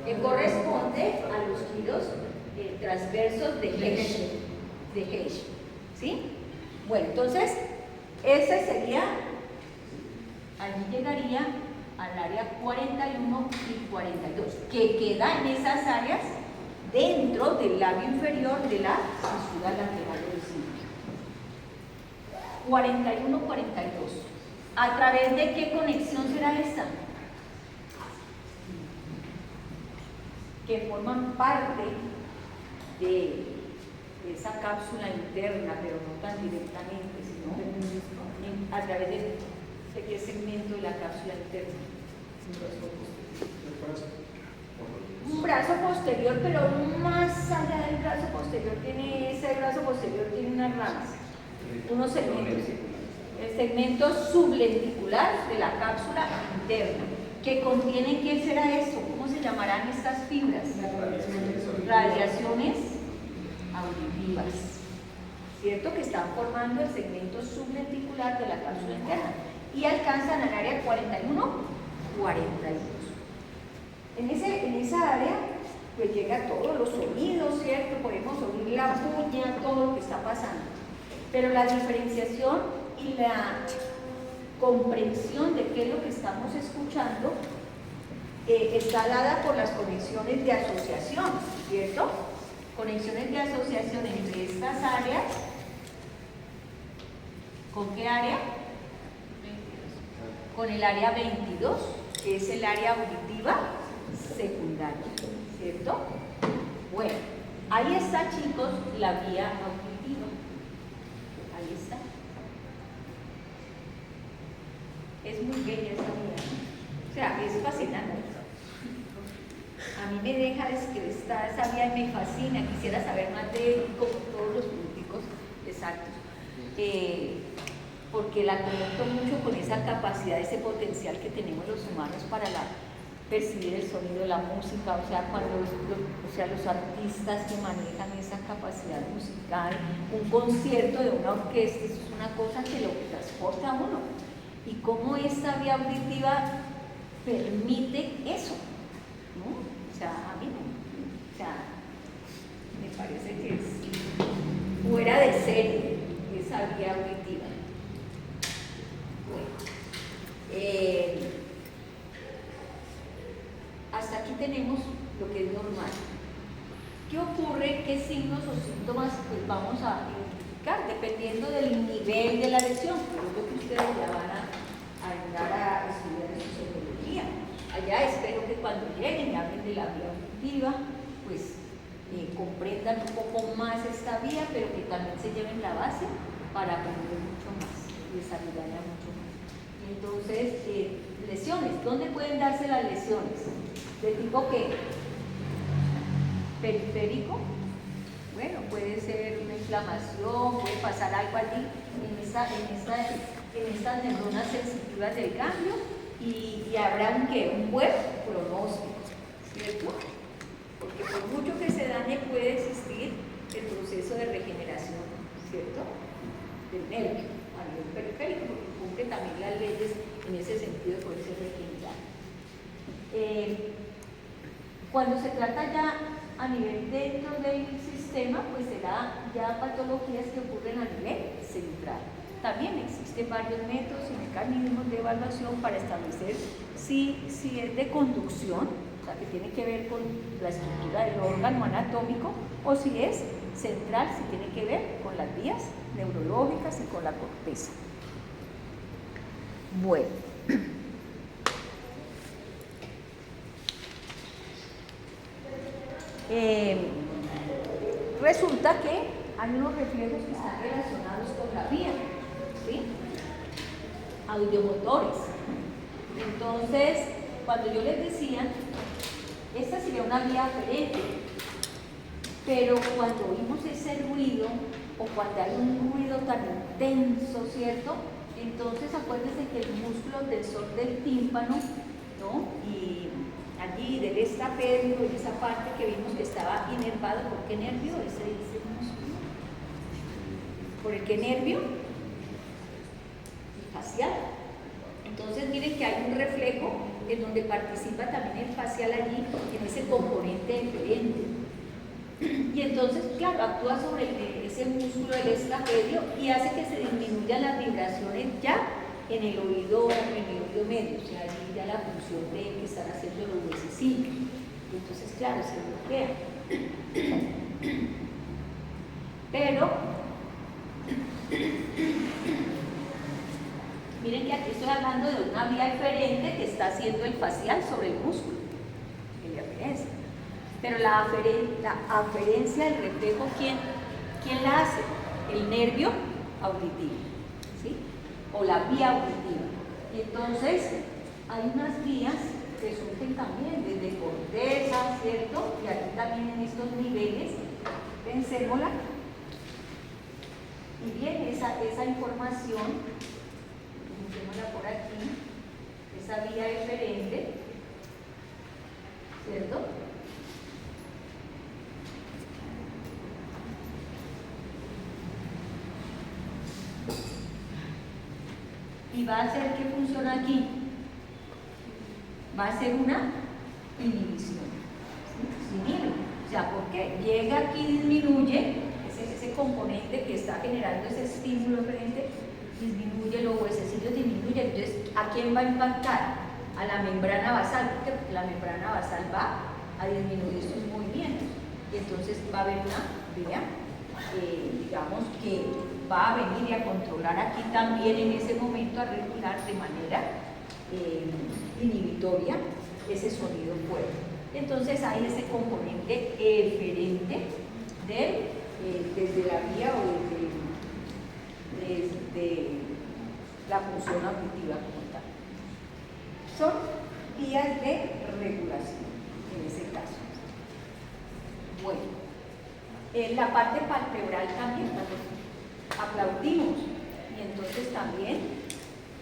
que corresponde a los giros transversos de Hershey, ¿sí? Bueno, entonces, ese sería, allí llegaría al área 41 y 42, que queda en esas áreas dentro del labio inferior de la fisura lateral del cinto. 41, 42. ¿A través de qué conexión será esta? Que forman parte de esa cápsula interna, pero no tan directamente, sino a través de qué segmento de la cápsula interna. Un brazo posterior, pero más allá del brazo posterior ese brazo posterior tiene unas ramas, unos segmentos. El segmento sublenticular de la cápsula interna, que contiene, ¿qué será eso? ¿Cómo se llamarán estas fibras? Radiaciones auditivas, ¿cierto? Que están formando el segmento sublenticular de la cápsula interna y alcanzan al área 41, 42. En esa área, pues llega todos los sonidos, ¿cierto? Podemos oír la puña, todo lo que está pasando. Pero la diferenciación y la comprensión de qué es lo que estamos escuchando está dada por las conexiones de asociación, ¿cierto? Conexiones de asociación entre estas áreas. ¿Con qué área? Con el área 22, que es el área auditiva secundaria, ¿cierto? Bueno, ahí está, chicos, la vía auditiva. Ahí está. Es muy bella esa vía, o sea, es fascinante. A mí me deja descrestar esa vía y me fascina. Quisiera saber más de él, como todos los políticos exactos, porque la conecto mucho con esa capacidad, ese potencial que tenemos los humanos para percibir el sonido de la música, o sea, los artistas que manejan esa capacidad musical, un concierto de una orquesta, eso es una cosa que lo transporta a uno. Y cómo esta vía auditiva permite eso, ¿no? O sea, a mí me parece que es fuera de serie esa vía auditiva. Bueno, hasta aquí tenemos lo que es normal. ¿Qué ocurre? ¿Qué signos o síntomas pues vamos a identificar dependiendo del nivel de la lesión? Creo que ustedes ya van a entrar a estudiar en sociología. Allá espero que cuando lleguen y hablen de la vía auditiva, pues comprendan un poco más esta vía, pero que también se lleven la base para aprender mucho más y desarrollarla mucho más. Y entonces, lesiones. ¿Dónde pueden darse las lesiones? ¿De tipo qué? Periférico. Bueno, puede ser una inflamación, puede pasar algo allí en estas neuronas sensitivas del cambio y habrá un buen pronóstico, ¿cierto? Porque por mucho que se dañe puede existir el proceso de regeneración, ¿cierto? Del nervio a nivel periférico, porque cumple también las leyes en ese sentido de poderse regenerar. Cuando se trata ya a nivel dentro del sistema, pues será ya patologías que ocurren a nivel central. También existen varios métodos y mecanismos de evaluación para establecer si es de conducción, o sea, que tiene que ver con la estructura del órgano anatómico, o si es central, si tiene que ver con las vías neurológicas y con la corteza. Bueno. Resulta que hay unos reflejos que están relacionados con la vía, ¿sí? Audiomotores. Entonces, cuando yo les decía, esta sería una vía aferente, pero cuando oímos ese ruido, o cuando hay un ruido tan intenso, ¿cierto? Entonces, acuérdense que el músculo tensor del tímpano, ¿no? Y allí del estrapedio, en esa parte que vimos que estaba inervado, ¿por qué nervio? Ese músculo. ¿Por el qué nervio? El facial. Entonces miren que hay un reflejo en donde participa también el facial allí, en ese componente eferente. Y entonces, claro, actúa sobre ese músculo del estrapedio y hace que se disminuyan las vibraciones ya en el oído medio, o sea, allí ya la función de que están haciendo los huesecillos. Entonces, claro, se bloquea. Pero, miren que aquí estoy hablando de una vía eferente que está haciendo el facial sobre el músculo, en la aferencia. Pero la aferencia del reflejo, ¿quién la hace? El nervio auditivo, ¿sí? O la vía auditiva. Y entonces hay unas vías que surgen también desde corteza, ¿cierto? Y aquí también en estos niveles, pensémosla. Y bien, esa información, pensémosla por aquí, esa vía eferente, ¿cierto? Y va a hacer que funciona aquí. Va a ser una inhibición. ¿Sí? O sea, porque llega aquí y disminuye ese componente que está generando ese estímulo eferente, disminuye los huesecillos, disminuye. Entonces, ¿a quién va a impactar? A la membrana basal, porque la membrana basal va a disminuir estos movimientos. Y entonces va a haber una vía, digamos, que va a venir y a controlar aquí también en ese momento, a regular de manera inhibitoria ese sonido fuerte. Entonces hay ese componente eferente desde la vía o desde la función auditiva como tal. Son vías de regulación en ese caso. Bueno, en la parte palpebral también, aplaudimos y entonces también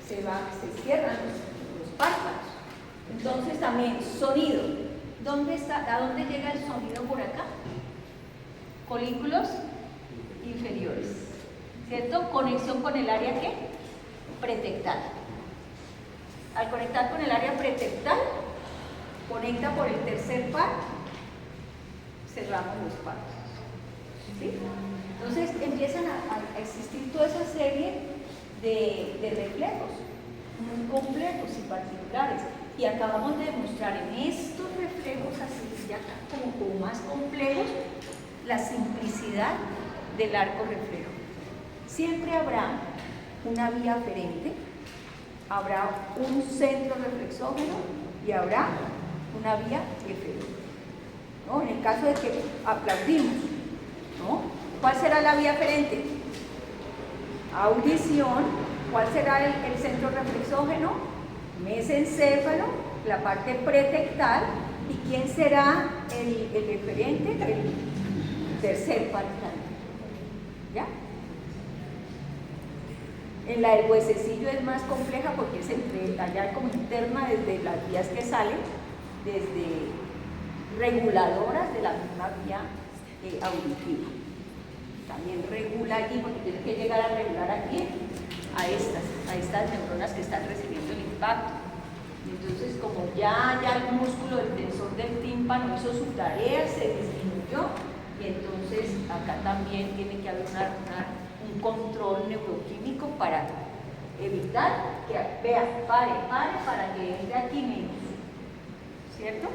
se cierran los párpados. Entonces también sonido. ¿A dónde llega el sonido por acá? Colículos inferiores, ¿cierto? Conexión con el área ¿qué? Pretectal. Al conectar con el área pretectal, conecta por el tercer par, cerramos los párpados. ¿Sí? Entonces empiezan a existir toda esa serie de reflejos muy complejos y particulares. Y acabamos de demostrar en estos reflejos así, ya como más complejos, la simplicidad del arco reflejo. Siempre habrá una vía aferente, habrá un centro reflexógeno y habrá una vía eferente, ¿no? En el caso de que aplaudimos, ¿no? ¿Cuál será la vía aferente? Audición. ¿Cuál será el centro reflexógeno? Mesencéfalo, la parte pretectal. ¿Y quién será el eferente? El tercer parietal. ¿Ya? En la del huesecillo es más compleja porque es allá como interna desde las vías que salen, desde reguladoras de la misma vía auditiva. También regula allí porque tiene que llegar a regular aquí a estas neuronas que están recibiendo el impacto. Entonces, como ya el músculo del tensor del tímpano limpa no hizo su tarea, se disminuyó, y entonces acá también tiene que haber un control neuroquímico para evitar que, vea, pare, para que entre aquí menos, ¿cierto?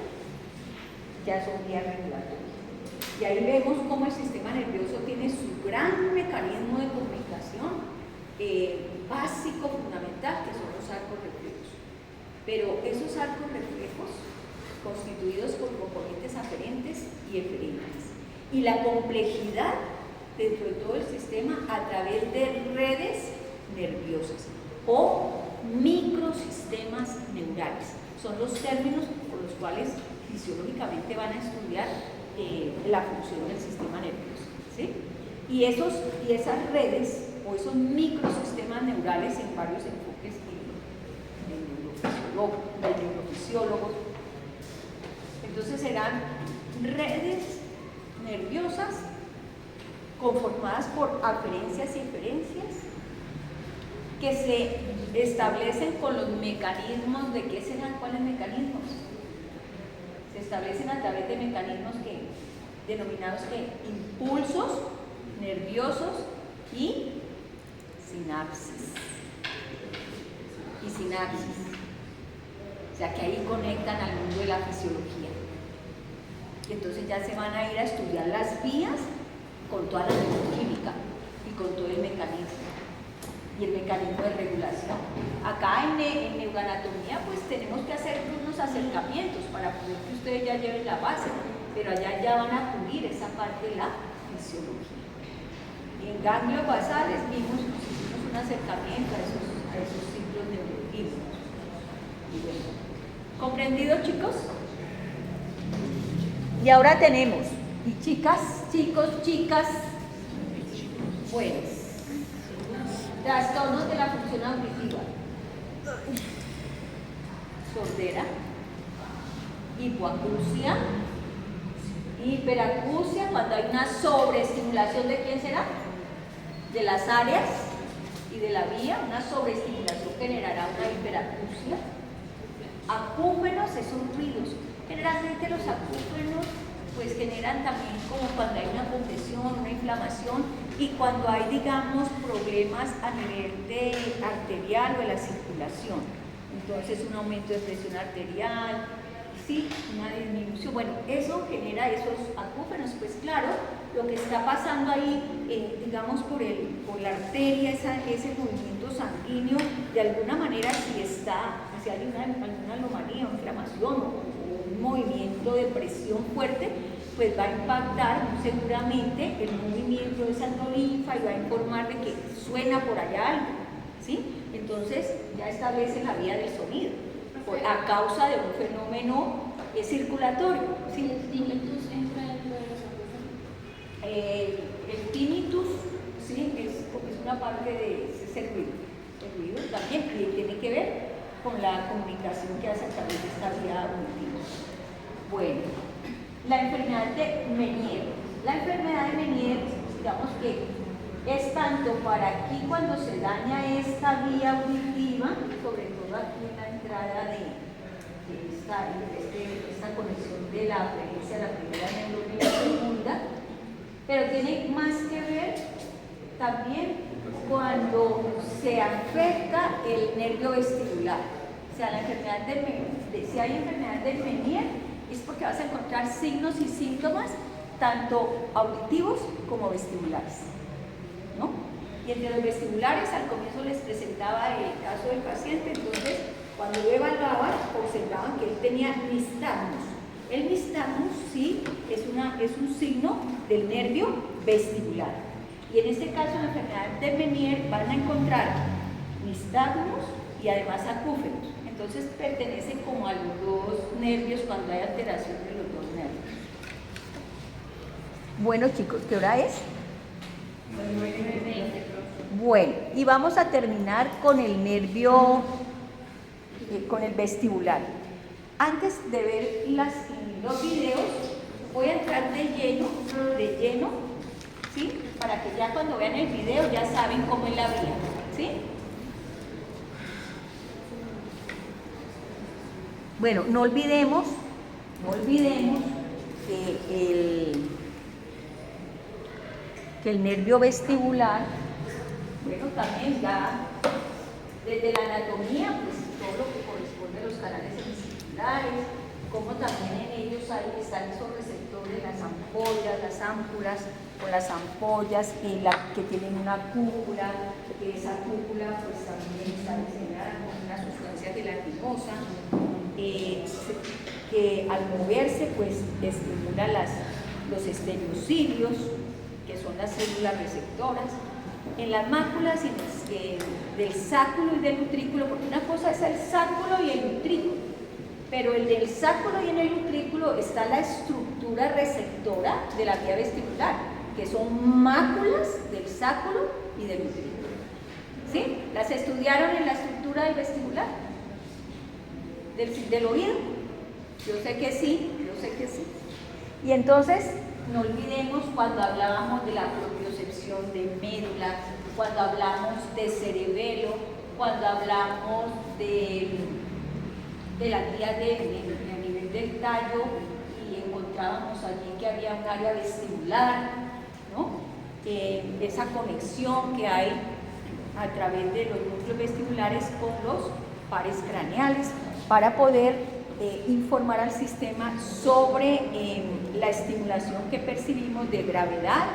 Ya son vías regulatorias. Y ahí vemos cómo el sistema nervioso tiene su gran mecanismo de comunicación básico, fundamental, que son los arcos reflejos. Pero esos arcos reflejos constituidos por componentes aferentes y eferentes. Y la complejidad dentro de todo el sistema a través de redes nerviosas o microsistemas neurales. Son los términos por los cuales fisiológicamente van a estudiar la función del sistema nervioso, ¿sí? Y esas redes o esos microsistemas neurales en varios enfoques de neurofisiólogos, entonces serán redes nerviosas conformadas por aferencias y eferencias que se establecen con los mecanismos de ¿qué serán? ¿Cuáles mecanismos? Se establecen a través de mecanismos denominados impulsos nerviosos y sinapsis. O sea que ahí conectan al mundo de la fisiología. Y entonces ya se van a ir a estudiar las vías con toda la neuroquímica y con todo el mecanismo. Y el mecanismo de regulación. Acá en neuroanatomía pues tenemos que hacer unos acercamientos para poder que ustedes ya lleven la base, pero allá ya van a cubrir esa parte de la fisiología. Y en ganglios basales hicimos un acercamiento a esos ciclos neuroquímicos. Y bueno, ¿comprendido, chicos? Y ahora tenemos, y chicas, chicos, chicas, buenas. Trastornos de la función auditiva, sordera, hipoacusia, hiperacusia, cuando hay una sobreestimulación de ¿quién será? De las áreas y de la vía, una sobreestimulación generará una hiperacusia. Acúfenos, esos ruidos, generalmente los acúfenos pues generan también como cuando hay una congestión, una inflamación y cuando hay, digamos, problemas a nivel de arterial o de la circulación. Entonces, un aumento de presión arterial, sí, una disminución. Bueno, eso genera esos acúfenos. Pues claro, lo que está pasando ahí, digamos, por la arteria, ese movimiento sanguíneo, de alguna manera, si hay alguna anomalía o inflamación o un movimiento de presión fuerte, pues va a impactar seguramente el movimiento de esa linfa y va a informar de que suena por allá algo, ¿sí? Entonces ya establece la vía del sonido a causa de un fenómeno circulatorio, ¿sí? ¿El tinnitus entra dentro de los acúfenos? El tinnitus, sí, es una parte de ese ruido. El ruido también tiene que ver con la comunicación que hace a través de esta vía auditiva. Bueno, la enfermedad de Menier. La enfermedad de Menier, digamos que es tanto para aquí cuando se daña esta vía auditiva, sobre todo aquí en la entrada de esta conexión de la aferencia a la primera neurona y la segunda, pero tiene más que ver también cuando se afecta el nervio vestibular. O sea, la enfermedad si hay enfermedad de Menier, es porque vas a encontrar signos y síntomas tanto auditivos como vestibulares, ¿no? Y entre los vestibulares, al comienzo les presentaba el caso del paciente, entonces cuando yo evaluaba, observaban que él tenía nistagmus. El nistagmus, sí, es un signo del nervio vestibular. Y en este caso, en la enfermedad de Menier, van a encontrar nistagmus y además acúfenos. Entonces pertenece como a los dos nervios cuando hay alteración de los dos nervios. Bueno, chicos, ¿qué hora es? 9:20. Bueno, y vamos a terminar con el nervio, con el vestibular. Antes de ver los videos, voy a entrar de lleno, ¿sí? Para que ya cuando vean el video ya saben cómo es la vía, ¿sí? Bueno, no olvidemos olvidemos que el nervio vestibular, bueno, también ya desde la anatomía, pues todo lo que corresponde a los canales semicirculares, como también en ellos están esos receptores, las ampollas, las ámpulas o las ampollas que tienen una cúpula, que esa cúpula pues también está diseñada con una sustancia gelatinosa que al moverse pues estimula los estereocilios, que son las células receptoras, en las máculas del sáculo y del utrículo, porque una cosa es el sáculo y el utrículo, pero el del sáculo y en el utrículo está la estructura receptora de la vía vestibular, que son máculas del sáculo y del utrículo. ¿Sí? ¿Las estudiaron en la estructura del vestibular? ¿Del oído? Yo sé que sí, yo sé que sí. Y entonces, no olvidemos cuando hablábamos de la propiocepción de médula, cuando hablamos de cerebelo, cuando hablamos de las vías a nivel del tallo y encontrábamos allí que había un área vestibular, ¿no? Esa conexión que hay a través de los núcleos vestibulares con los pares craneales para poder informar al sistema sobre la estimulación que percibimos de gravedad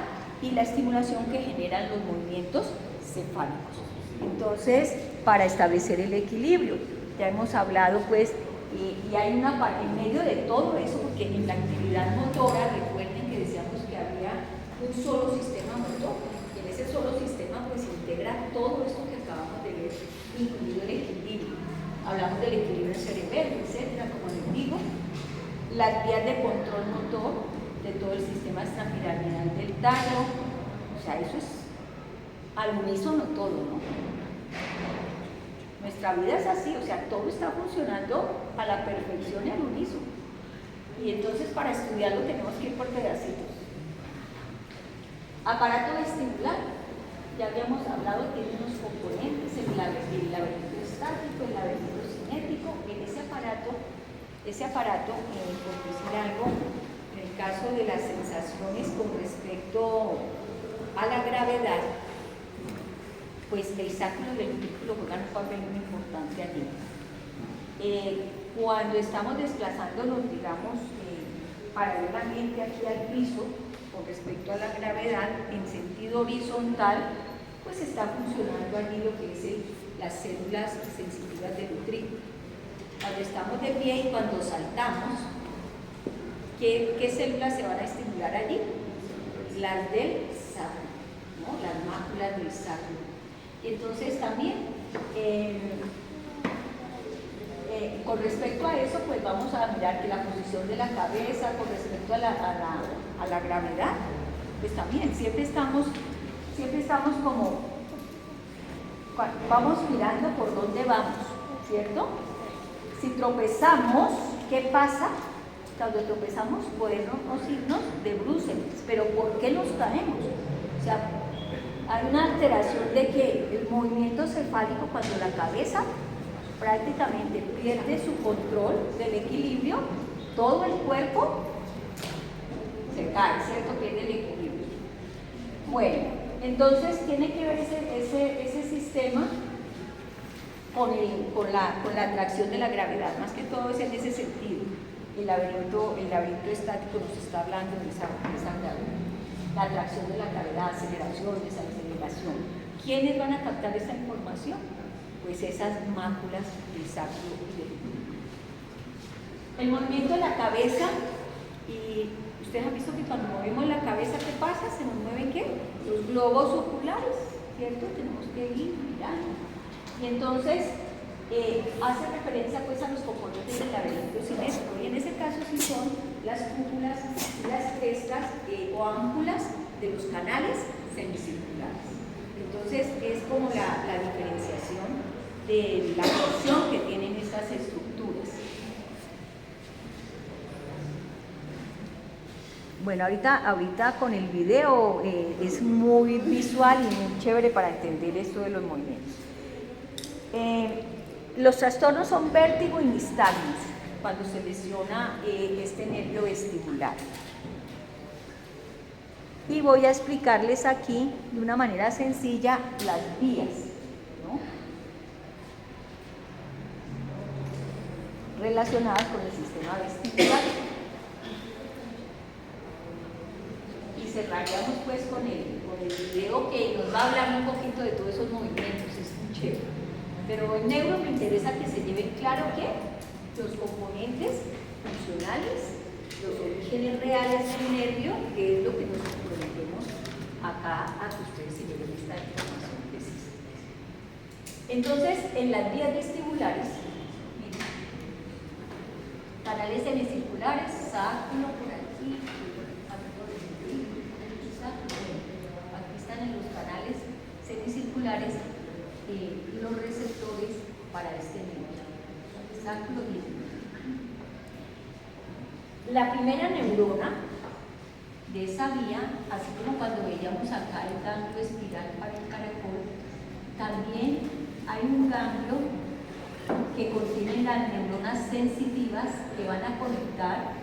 y la estimulación que generan los movimientos cefálicos. Entonces, para establecer el equilibrio, ya hemos hablado pues, y hay una parte en medio de todo eso, porque en la actividad motora, recuerden que decíamos que había un solo sistema motor, y en ese solo sistema pues integra todo esto que acabamos de ver, incluido el equilibrio. Hablamos del equilibrio cerebral, etcétera, como les digo, las vías de control motor de todo el sistema extrapiramidal del tallo, o sea, eso es al unísono todo, ¿no? Nuestra vida es así, o sea, todo está funcionando a la perfección y al unísono. Y entonces para estudiarlo tenemos que ir por pedacitos. Aparato vestibular, ya habíamos hablado, tiene unos componentes, el laberinto estático, el laberinto cinético. En ese aparato, por decir algo, en el caso de las sensaciones con respecto a la gravedad, pues el sáculo y el utrículo juegan un papel muy importante allí. Cuando estamos desplazándonos, digamos, paralelamente aquí al piso, con respecto a la gravedad, en sentido horizontal, pues está funcionando allí lo que es las células sensitivas del utrículo. Cuando estamos de pie y cuando saltamos, ¿qué células se van a estimular allí? Las del sáculo, ¿no? Las máculas del sáculo. Y entonces también, con respecto a eso, pues vamos a mirar que la posición de la cabeza con respecto a la gravedad, pues también siempre estamos como, vamos mirando por dónde vamos, ¿cierto? Si tropezamos, ¿qué pasa? Cuando tropezamos podemos irnos de bruces, pero ¿por qué nos caemos? O sea, hay una alteración de que el movimiento cefálico, cuando la cabeza prácticamente pierde su control del equilibrio, todo el cuerpo se cae, ¿cierto? Pierde el equilibrio. Bueno, entonces tiene que ver ese sistema con la atracción de la gravedad, más que todo es en ese sentido. El laberinto estático nos está hablando de esa gravedad. La atracción de la gravedad, aceleración, desaceleración. ¿Quiénes van a captar esta información? Pues esas máculas del sáculo y del utrículo. El movimiento de la cabeza, y ustedes han visto que cuando movemos la cabeza, ¿qué pasa? Se nos mueven ¿qué? Los globos oculares, ¿cierto? Tenemos que ir mirando. Y entonces hace referencia pues a los componentes del laberinto cinético, y en ese caso sí son las cúpulas y las crestas o ámpulas de los canales semicirculares. Entonces es como la diferenciación de la función que tienen estas estructuras. Bueno, ahorita con el video es muy visual y muy chévere para entender esto de los movimientos. Los trastornos son vértigo y nistagmus. cuando se lesiona este nervio vestibular. Y voy a explicarles aquí de una manera sencilla las vías, ¿no?, relacionadas con el sistema vestibular. Y cerraríamos pues con el video que nos va a hablar un poquito de todos esos movimientos, es muy chévere. Pero en neuro me interesa que se lleven claro que los componentes funcionales, los orígenes reales del nervio, que es lo que nos comprometemos acá a que ustedes se lleven esta información precisa. Entonces, en las vías vestibulares, miren, canales semicirculares, sáculo por aquí, aquí están en los canales semicirculares los receptores para este nervio, sáculo y la primera neurona de esa vía, así como cuando veíamos acá el ganglio espiral para el caracol, también hay un ganglio que contiene las neuronas sensitivas que van a conectar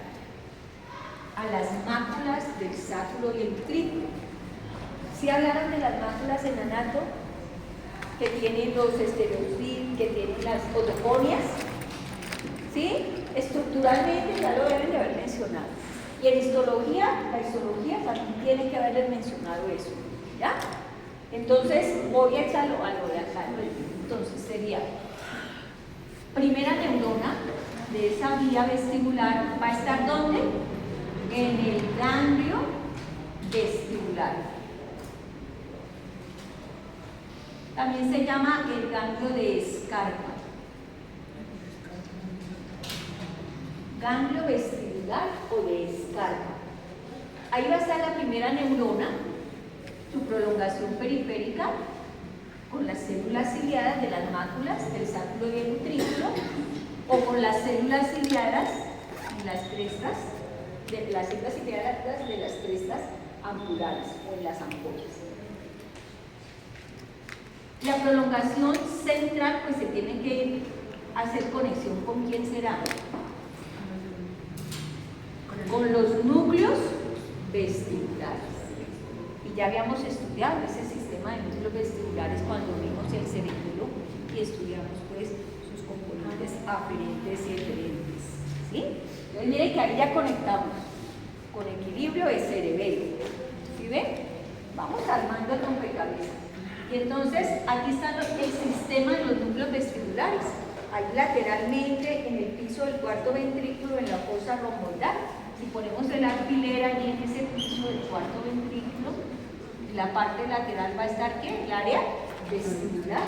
a las máculas del sáculo y el utrículo. Si hablaron de las máculas en anato, que tienen los estereocitos, que tienen las otoconias, ¿sí? Estructuralmente ya lo deben de haber mencionado. Y en histología, la histología también tiene que haberles mencionado eso, ¿ya? Entonces, voy a echarlo a lo de acá. Entonces, sería primera neurona de esa vía vestibular, ¿va a estar dónde? En el ganglio vestibular. También se llama el ganglio de Scarpa. Ganglio vestibular o de Scarpa. Ahí va a estar la primera neurona, su prolongación periférica, con las células ciliadas de las máculas del sáculo y el utrículo, o con las células ciliadas y las crestas, de las células ciliadas de las crestas ampulares o en las ampollas. La prolongación central, pues se tiene que hacer conexión con quién será. Con los núcleos vestibulares. Y ya habíamos estudiado ese sistema de núcleos vestibulares cuando vimos el cerebelo y estudiamos pues sus componentes aferentes y eferentes. ¿Sí? Entonces miren que ahí ya conectamos con equilibrio de cerebelo. ¿Sí ven? Vamos armando el rompecabezas. Y entonces aquí está el sistema de los núcleos vestibulares. Ahí lateralmente en el piso del cuarto ventrículo, en la fosa romboidal. Si ponemos el alfiler allí en ese piso del cuarto ventrículo, la parte lateral va a estar ¿qué? El área vestibular,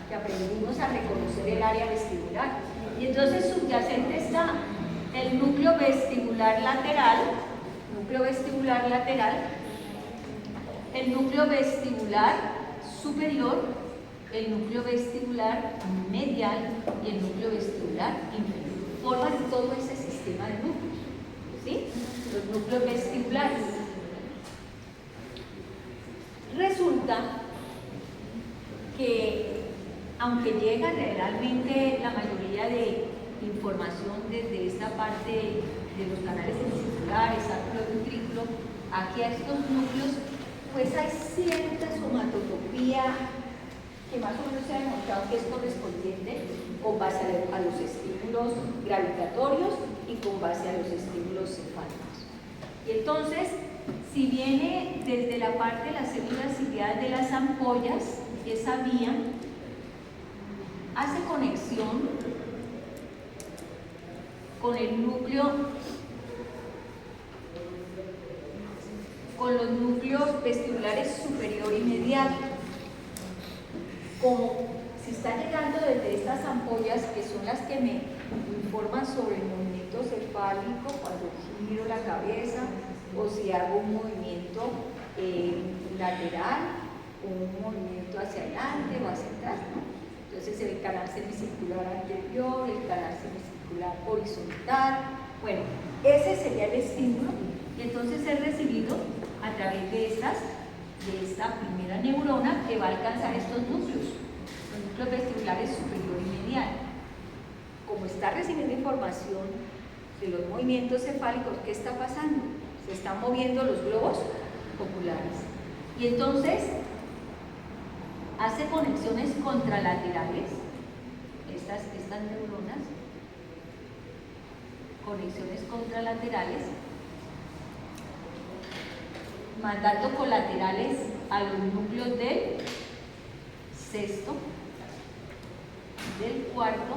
que aprendimos a reconocer el área vestibular. Y entonces subyacente está el núcleo vestibular lateral, el núcleo vestibular superior, el núcleo vestibular medial y el núcleo vestibular inferior. Forman todo ese sistema de núcleos, ¿sí? Los núcleos vestibulares. Resulta que, aunque llega generalmente la mayoría de información desde esta parte de los canales semicirculares, sáculo y utrículo, aquí a estos núcleos, pues hay cierta somatotopía que más o menos se ha demostrado que es correspondiente con base a los estímulos gravitatorios y con base a los estímulos cefálicos. Y entonces, si viene desde la parte de las células ciliadas de las ampollas, esa vía hace conexión con el núcleo, con los núcleos vestibulares superior y medial. Como si está llegando desde estas ampollas, que son las que me informan sobre el movimiento cefálico cuando giro la cabeza o si hago un movimiento lateral o un movimiento hacia adelante o hacia atrás, ¿no? Entonces el canal semicircular anterior, el canal semicircular horizontal. Bueno, ese sería el estímulo y entonces es recibido a través de esta primera neurona que va a alcanzar estos núcleos, los núcleos vestibulares superior y medial, como está recibiendo información de los movimientos cefálicos, ¿qué está pasando? Se están moviendo los globos oculares. Y entonces hace conexiones contralaterales, estas neuronas, conexiones contralaterales, mandando colaterales a los núcleos del sexto, del cuarto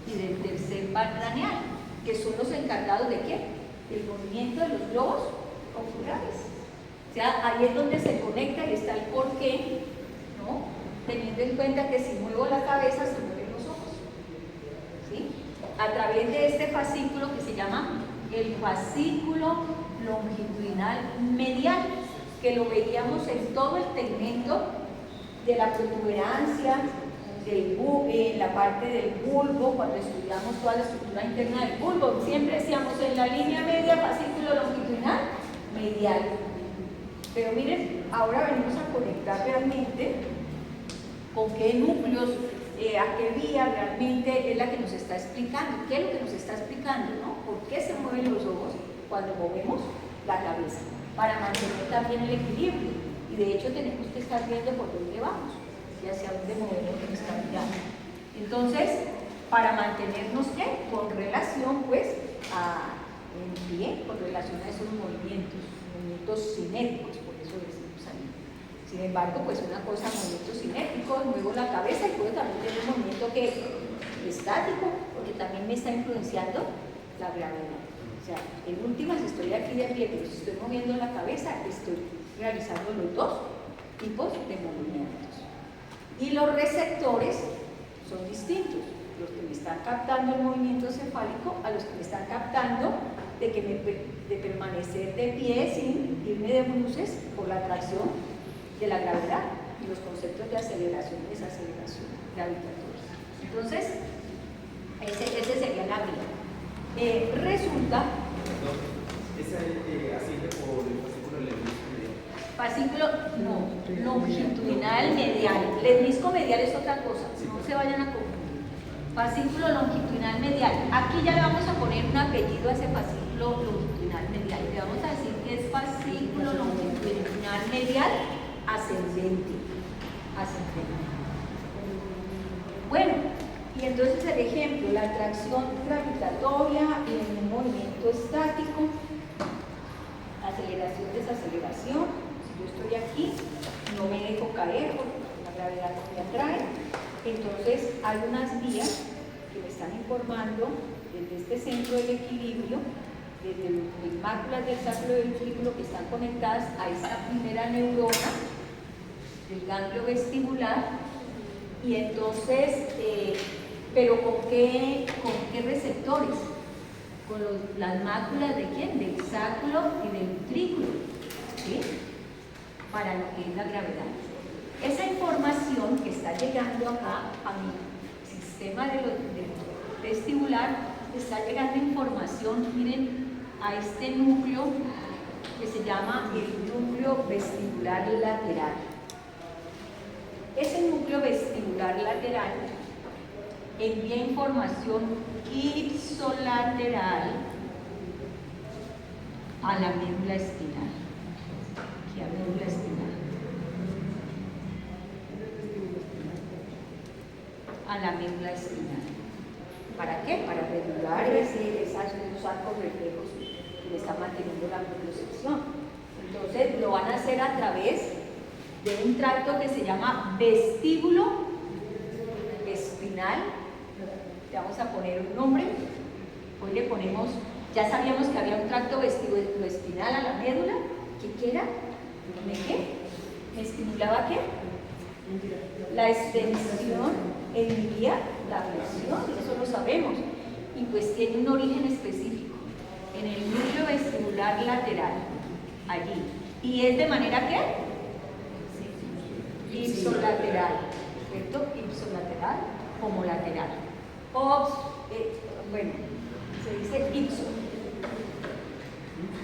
y del tercer par craneal, que son los encargados de ¿qué? Del movimiento de los globos oculares. O sea, ahí es donde se conecta y está el porqué, ¿no? Teniendo en cuenta que si muevo la cabeza se mueven los ojos, ¿sí? A través de este fascículo que se llama el fascículo longitudinal medial, que lo veíamos en todo el tegmento de la protuberancia, en la parte del bulbo, cuando estudiamos toda la estructura interna del bulbo, siempre decíamos en la línea media, fascículo longitudinal medial. Pero miren, ahora venimos a conectar realmente con qué núcleos, a qué vía realmente es la que nos está explicando, qué es lo que nos está explicando, ¿no? ¿Por qué se mueven los ojos cuando movemos la cabeza? Para mantener también el equilibrio. Y de hecho tenemos que estar viendo por dónde vamos y hacia dónde movemos nuestra mirada. Entonces, para mantenernos ¿qué? Con relación pues en pie, con relación a esos movimientos cinéticos, por eso decimos ahí. Sin embargo, pues una cosa, movimientos cinéticos, muevo la cabeza y puedo también tener un movimiento estático, porque también me está influenciando la gravedad. O sea, en últimas estoy aquí de pie, pero si estoy moviendo la cabeza, estoy realizando los dos tipos de movimientos. Y los receptores son distintos, los que me están captando el movimiento cefálico a los que me están captando de permanecer de pie sin irme de bruces por la atracción de la gravedad y los conceptos de aceleración y desaceleración gravitatorias. Entonces, ese sería la vía. Resulta... Esa asciende por el fascículo lemnisco medial. Fascículo, no, longitudinal medial. Lemnisco medial es otra cosa, no se vayan a confundir. Fascículo longitudinal medial. Aquí ya le vamos a poner un apellido a ese fascículo longitudinal medial. Le vamos a decir que es fascículo longitudinal medial ascendente. Bueno, y entonces el ejemplo, la atracción gravitatoria en un movimiento estático, aceleración, desaceleración. Si yo estoy aquí, no me dejo caer porque la gravedad no me atrae. Entonces hay unas vías que me están informando desde este centro del equilibrio, desde las máculas del sacro del círculo que están conectadas a esta primera neurona del ganglio vestibular. Y entonces, pero ¿con qué receptores? Con las máculas de ¿quién? Del sacro y del utrículo, ¿sí? Para lo que es la gravedad. Esa información que está llegando acá a mi sistema de vestibular, está llegando información, miren, a este núcleo que se llama el núcleo vestibular lateral. Ese núcleo vestibular lateral envía información ipsolateral a la médula espinal. Aquí a médula espinal. A la médula espinal. ¿Para qué? Para regular esos arcos reflejos que le están manteniendo la propiocepción. Entonces lo van a hacer a través de un tracto que se llama vestíbulo espinal. Le vamos a poner un nombre. Hoy le ponemos, ya sabíamos que había un tracto vestíbulo espinal a la médula. ¿Qué era? ¿Me qué? ¿Me estimulaba qué? La extensión inhibía la flexión, eso lo sabemos. Y pues tiene un origen específico en el núcleo vestibular lateral, allí. ¿Y es de manera qué? Ipsolateral, ¿cierto? Ipsolateral como lateral. Bueno, se dice ipso.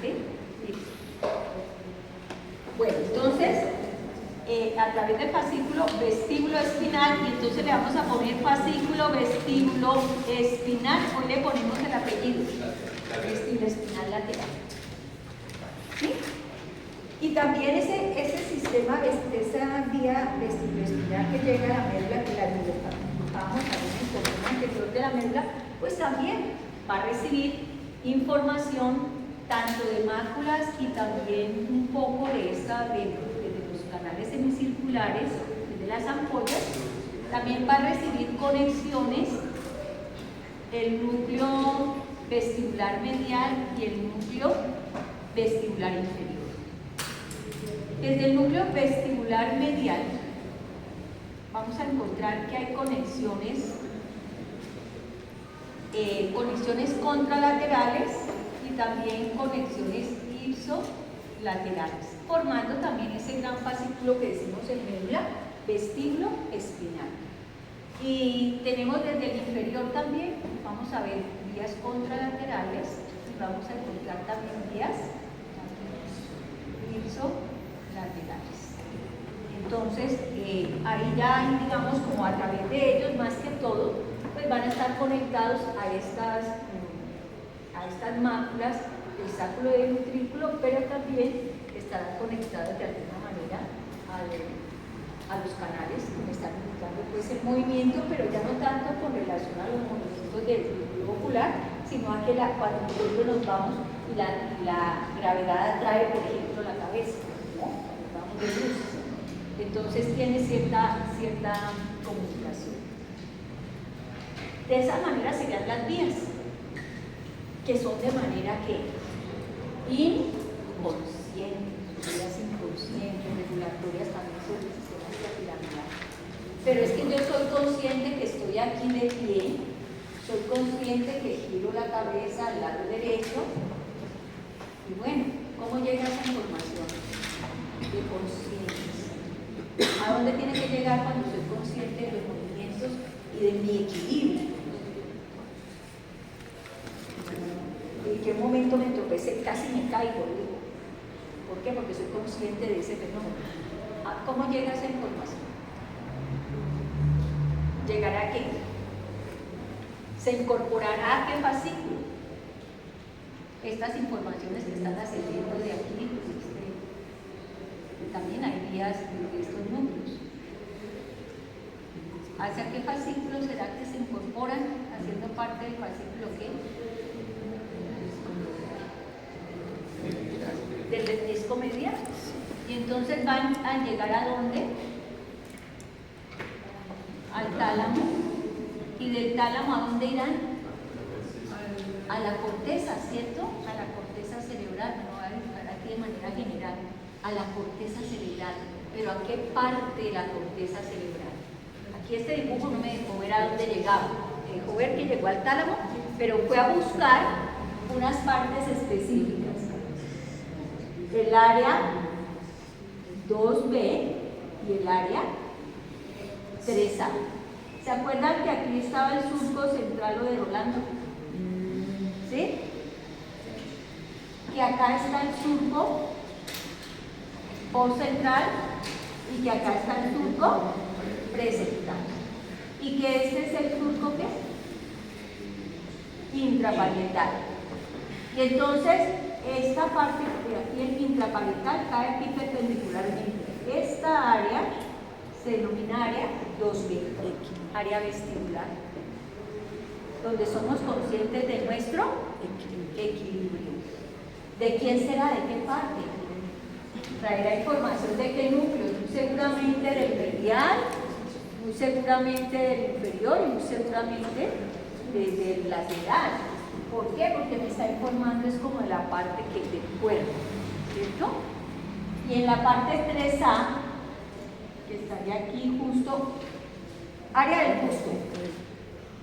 ¿Sí? Ipso. Bueno, entonces, a a través del fascículo vestíbulo espinal, y entonces le vamos a poner fascículo vestíbulo espinal, hoy le ponemos el apellido, vestíbulo espinal lateral. ¿Sí? Y también ese sistema, esa vía vestíbulo espinal que llega a la médula, que la dibujamos también en el columna anterior de la médula, pues también va a recibir información tanto de máculas y también un poco de los canales semicirculares, de las ampollas. También va a recibir conexiones el núcleo vestibular medial y el núcleo vestibular inferior. Desde el núcleo vestibular medial vamos a encontrar que hay conexiones contralaterales y también conexiones ipsolaterales, formando también ese gran fascículo que decimos en médula, vestíbulo espinal. Y tenemos desde el inferior también, vamos a ver vías contralaterales y vamos a encontrar también vías ipsolaterales. Entonces, ahí ya, digamos, como a través de ellos, más que todo, pues van a estar conectados a estas máculas del sacro del utrículo, pero también estarán conectados de alguna manera a los canales que me están indicando pues el movimiento, pero ya no tanto con relación a los movimientos del globo ocular, sino a que cuando nosotros nos vamos y la gravedad atrae, por ejemplo, la cabeza, ¿no? Nos vamos de luz. Entonces tiene cierta comunicación. De esa manera serían las vías, que son de manera que inconsciente, vías inconscientes, regulatorias también sobre el sistema piramidal. Pero es que yo soy consciente que estoy aquí de pie, soy consciente que giro la cabeza al lado derecho, y bueno, ¿cómo llega esa información? De conciencia. ¿A dónde tiene que llegar cuando soy consciente de los movimientos y de mi equilibrio? ¿En qué momento me tropecé? Casi me caigo, digo. ¿Por qué? Porque soy consciente de ese fenómeno. ¿Cómo llega esa información? ¿Llegará a qué? ¿Se incorporará a qué fascículo? Estas informaciones que están ascendiendo de aquí, pues también hay vías de estos núcleos. ¿Hacia qué fascículo será que se incorporan haciendo parte del fascículo qué? Del disco medial. Y entonces van a llegar ¿a dónde? Al tálamo. ¿Y del tálamo a dónde irán? A la corteza, ¿cierto? A la corteza cerebral. No voy a dibujar aquí de manera general. A la corteza cerebral. ¿Pero a qué parte de la corteza cerebral? Aquí este dibujo no me dejó ver a dónde llegaba. Me dejó ver que llegó al tálamo, pero fue a buscar unas partes específicas. El área 2B y el área 3A. ¿Se acuerdan que aquí estaba el surco central o de Rolando? ¿Sí? Que acá está el surco postcentral y que acá está el surco precentral. Y que este es el surco ¿qué? Intraparietal. Y entonces esta parte de aquí, el intraparietal, cae aquí perpendicularmente. Esta área se denomina área 2B, área vestibular, donde somos conscientes de nuestro equilibrio. ¿De quién será? ¿De qué parte? Traerá información de qué núcleo, muy seguramente del medial, muy seguramente del inferior y muy seguramente del lateral. ¿Por qué? Porque me está informando es como de la parte que del cuerpo, ¿cierto? Y en la parte 3A, que estaría aquí justo, área del busto,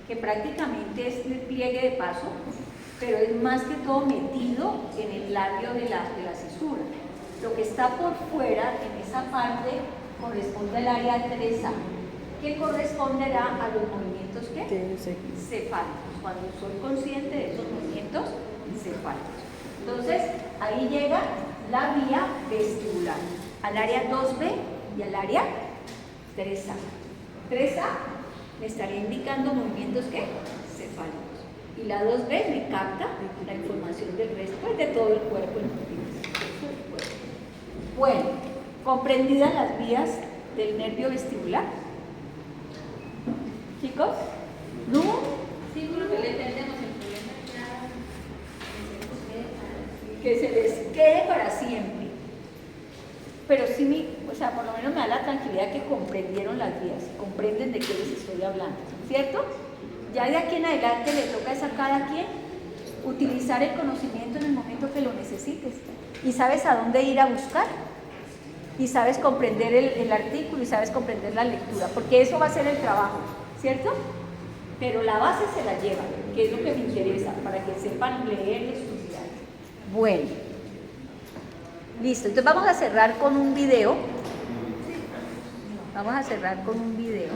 que prácticamente es el pliegue de paso, pero es más que todo metido en el labio de la cisura. Lo que está por fuera, en esa parte, corresponde al área 3A, que corresponderá a los movimientos ¿qué? Cefálicos, cuando soy consciente de esos movimientos cefálicos. Entonces, ahí llega la vía vestibular, al área 2B Y al área 3A. 3A me estaría indicando movimientos ¿qué? Cefálicos. Y la 2B me capta la información del resto, pues, de todo el cuerpo. Bueno, comprendidas las vías del nervio vestibular. Chicos, ¿no? Sí, pero que le entendemos el problema Que se les quede para siempre. Pero sí, o sea, por lo menos me da la tranquilidad que comprendieron las vías, comprenden de qué les estoy hablando, ¿cierto? Ya de aquí en adelante le toca es a cada quien utilizar el conocimiento en el momento que lo necesites. Y sabes a dónde ir a buscar. Y sabes comprender el artículo y sabes comprender la lectura, porque eso va a ser el trabajo, ¿cierto? Pero la base se la llevan, que es lo que me interesa, para que sepan leer y estudiar. Bueno, listo, entonces vamos a cerrar con un video. Vamos a cerrar con un video.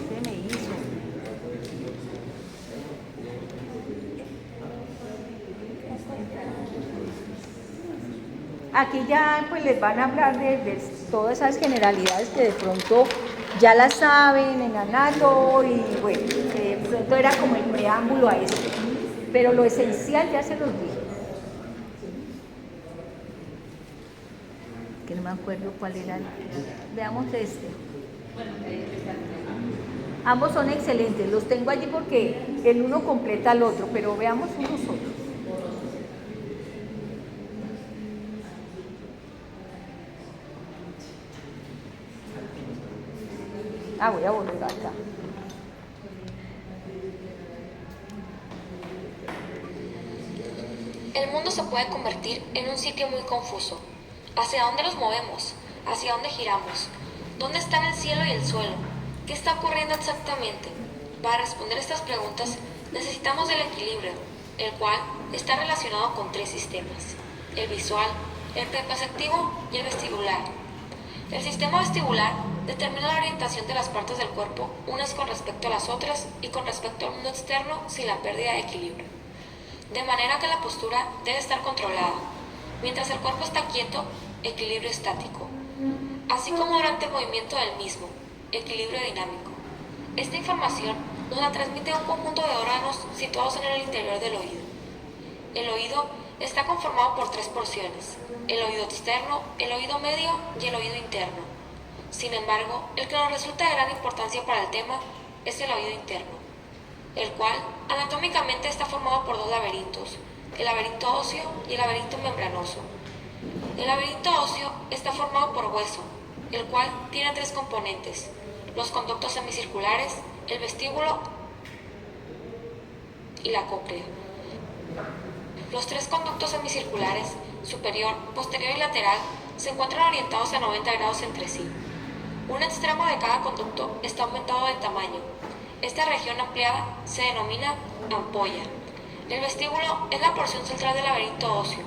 ¿Qué me hizo? Aquí ya pues les van a hablar de todas esas generalidades que de pronto ya las saben en anato y bueno, de pronto era como el preámbulo a esto, pero lo esencial ya se los dije. Que no me acuerdo cuál era. Veamos este. Ambos son excelentes, los tengo allí porque el uno completa al otro, pero veamos unos otros. Voy a volver acá. El mundo se puede convertir en un sitio muy confuso. ¿Hacia dónde nos movemos? ¿Hacia dónde giramos? ¿Dónde están el cielo y el suelo? ¿Qué está ocurriendo exactamente? Para responder estas preguntas necesitamos del equilibrio, el cual está relacionado con 3 sistemas: el visual, el preperceptivo y el vestibular. El sistema vestibular determina la orientación de las partes del cuerpo unas con respecto a las otras y con respecto al mundo externo sin la pérdida de equilibrio. De manera que la postura debe estar controlada. Mientras el cuerpo está quieto, equilibrio estático. Así como durante el movimiento del mismo, equilibrio dinámico. Esta información nos la transmite un conjunto de órganos situados en el interior del oído. El oído está conformado por 3 porciones: el oído externo, el oído medio y el oído interno. Sin embargo, el que nos resulta de gran importancia para el tema es el oído interno, el cual anatómicamente está formado por 2 laberintos, el laberinto óseo y el laberinto membranoso. El laberinto óseo está formado por hueso, el cual tiene 3 componentes: los conductos semicirculares, el vestíbulo y la cóclea. Los 3 conductos semicirculares, superior, posterior y lateral, se encuentran orientados a 90 grados entre sí. Un extremo de cada conducto está aumentado de tamaño. Esta región ampliada se denomina ampolla. El vestíbulo es la porción central del laberinto óseo.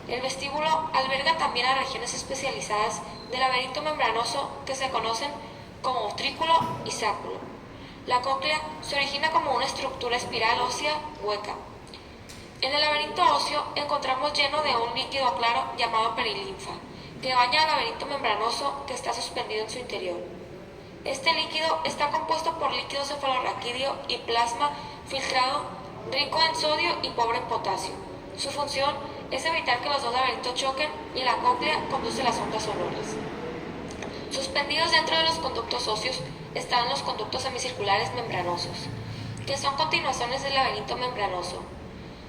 El vestíbulo alberga también a regiones especializadas del laberinto membranoso que se conocen como utrículo y sáculo. La cóclea se origina como una estructura espiral ósea hueca. En el laberinto óseo encontramos lleno de un líquido claro llamado perilinfa, que baña al laberinto membranoso que está suspendido en su interior. Este líquido está compuesto por líquido cefalorraquídeo y plasma filtrado, rico en sodio y pobre en potasio. Su función es evitar que los 2 laberintos choquen y la cóclea conduce las ondas sonoras. Suspendidos dentro de los conductos óseos están los conductos semicirculares membranosos, que son continuaciones del laberinto membranoso.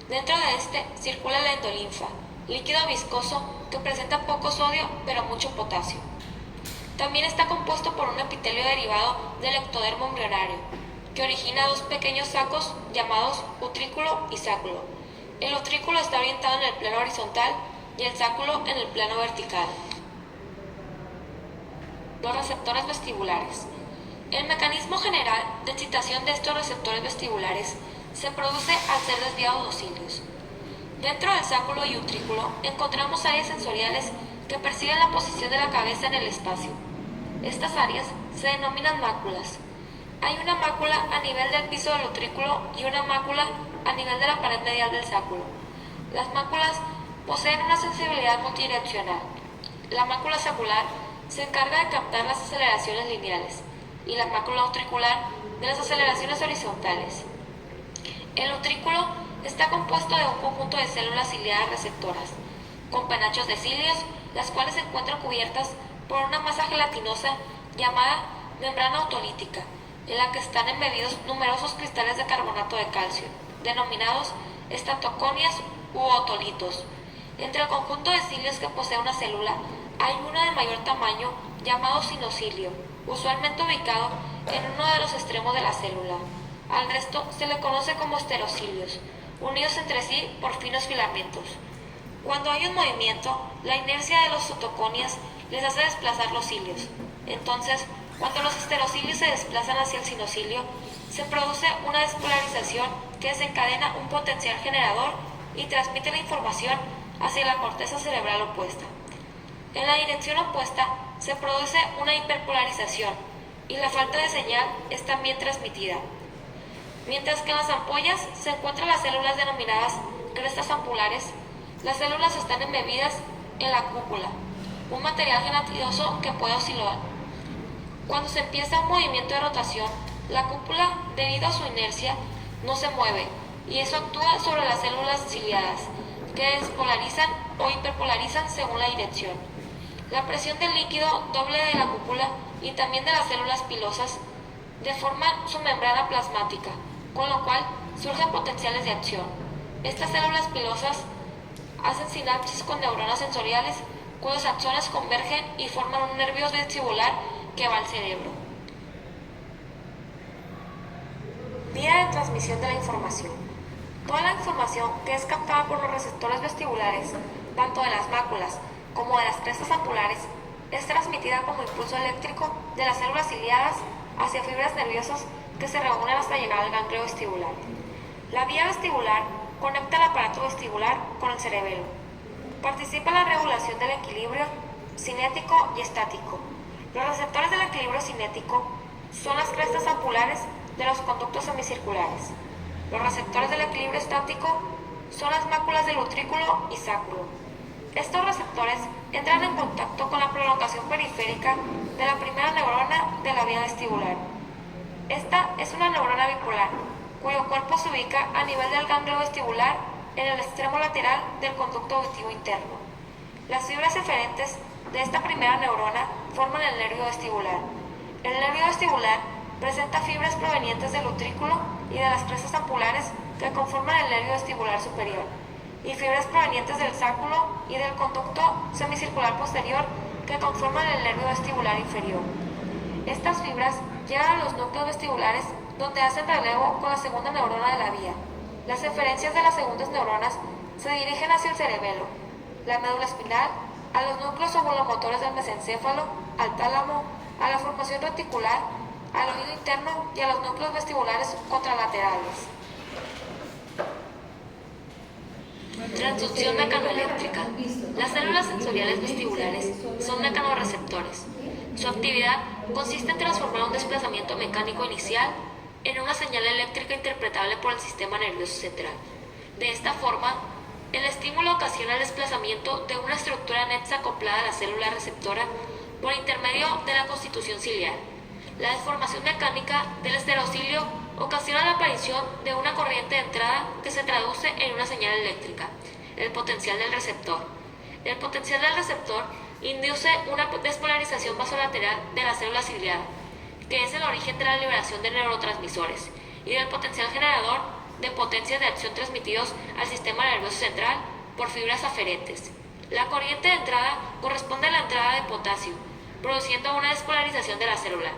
Dentro de este circula la endolinfa, líquido viscoso que presenta poco sodio pero mucho potasio. También está compuesto por un epitelio derivado del ectodermo embrionario, que origina 2 pequeños sacos llamados utrículo y sáculo. El utrículo está orientado en el plano horizontal y el sáculo en el plano vertical. Los receptores vestibulares. El mecanismo general de excitación de estos receptores vestibulares se produce al ser desviados los cilios. Dentro del sáculo y utrículo encontramos áreas sensoriales que perciben la posición de la cabeza en el espacio. Estas áreas se denominan máculas. Hay una mácula a nivel del piso del utrículo y una mácula a nivel de la pared medial del sáculo. Las máculas poseen una sensibilidad multidireccional. La mácula sacular se encarga de captar las aceleraciones lineales y la mácula utricular de las aceleraciones horizontales. El utrículo está compuesto de un conjunto de células ciliadas receptoras, con penachos de cilios, las cuales se encuentran cubiertas por una masa gelatinosa llamada membrana otolítica, en la que están embebidos numerosos cristales de carbonato de calcio, denominados estatoconias u otolitos. Entre el conjunto de cilios que posee una célula, hay uno de mayor tamaño llamado sinocilio, usualmente ubicado en uno de los extremos de la célula. Al resto se le conoce como esterocilios, unidos entre sí por finos filamentos. Cuando hay un movimiento, la inercia de los citoconias les hace desplazar los cilios. Entonces, cuando los esterocilios se desplazan hacia el sinocilio, se produce una despolarización que desencadena un potencial generador y transmite la información hacia la corteza cerebral opuesta. En la dirección opuesta se produce una hiperpolarización y la falta de señal es también transmitida. Mientras que en las ampollas se encuentran las células denominadas crestas ampulares, las células están embebidas en la cúpula, un material gelatinoso que puede oscilar. Cuando se empieza un movimiento de rotación, la cúpula, debido a su inercia, no se mueve y eso actúa sobre las células ciliadas, que despolarizan o hiperpolarizan según la dirección. La presión del líquido doble de la cúpula y también de las células pilosas deforman su membrana plasmática, con lo cual surgen potenciales de acción. Estas células pilosas hacen sinapsis con neuronas sensoriales cuyos axones convergen y forman un nervio vestibular que va al cerebro. Vía de transmisión de la información. Toda la información que es captada por los receptores vestibulares, tanto de las máculas como de las crestas ampulares, es transmitida como impulso eléctrico de las células ciliadas hacia fibras nerviosas que se reúnen hasta llegar al ganglio vestibular. La vía vestibular conecta el aparato vestibular con el cerebelo. Participa en la regulación del equilibrio cinético y estático. Los receptores del equilibrio cinético son las crestas ampulares de los conductos semicirculares. Los receptores del equilibrio estático son las máculas del utrículo y sáculo. Estos receptores entran en contacto con la prolongación periférica de la primera neurona de la vía vestibular. Esta es una neurona bipolar, cuyo cuerpo se ubica a nivel del ganglio vestibular en el extremo lateral del conducto auditivo interno. Las fibras eferentes de esta primera neurona forman el nervio vestibular. El nervio vestibular presenta fibras provenientes del utrículo y de las crestas ampulares que conforman el nervio vestibular superior, y fibras provenientes del sáculo y del conducto semicircular posterior que conforman el nervio vestibular inferior. Estas fibras llegan a los núcleos vestibulares donde hacen relevo con la segunda neurona de la vía. Las eferencias de las segundas neuronas se dirigen hacia el cerebelo, la médula espinal, a los núcleos oculomotores del mesencéfalo, al tálamo, a la formación reticular, al oído interno y a los núcleos vestibulares contralaterales. Transducción mecanoeléctrica. Las células sensoriales vestibulares son mecanorreceptores. Su actividad consiste en transformar un desplazamiento mecánico inicial en una señal eléctrica interpretable por el sistema nervioso central. De esta forma, el estímulo ocasiona el desplazamiento de una estructura anexa acoplada a la célula receptora por intermedio de la constitución ciliar. La deformación mecánica del esterocilio ocasiona la aparición de una corriente de entrada que se traduce en una señal eléctrica, el potencial del receptor. El potencial del receptor induce una despolarización vasolateral de la célula ciliada, que es el origen de la liberación de neurotransmisores, y del potencial generador de potencias de acción transmitidos al sistema nervioso central por fibras aferentes. La corriente de entrada corresponde a la entrada de potasio, produciendo una despolarización de la célula.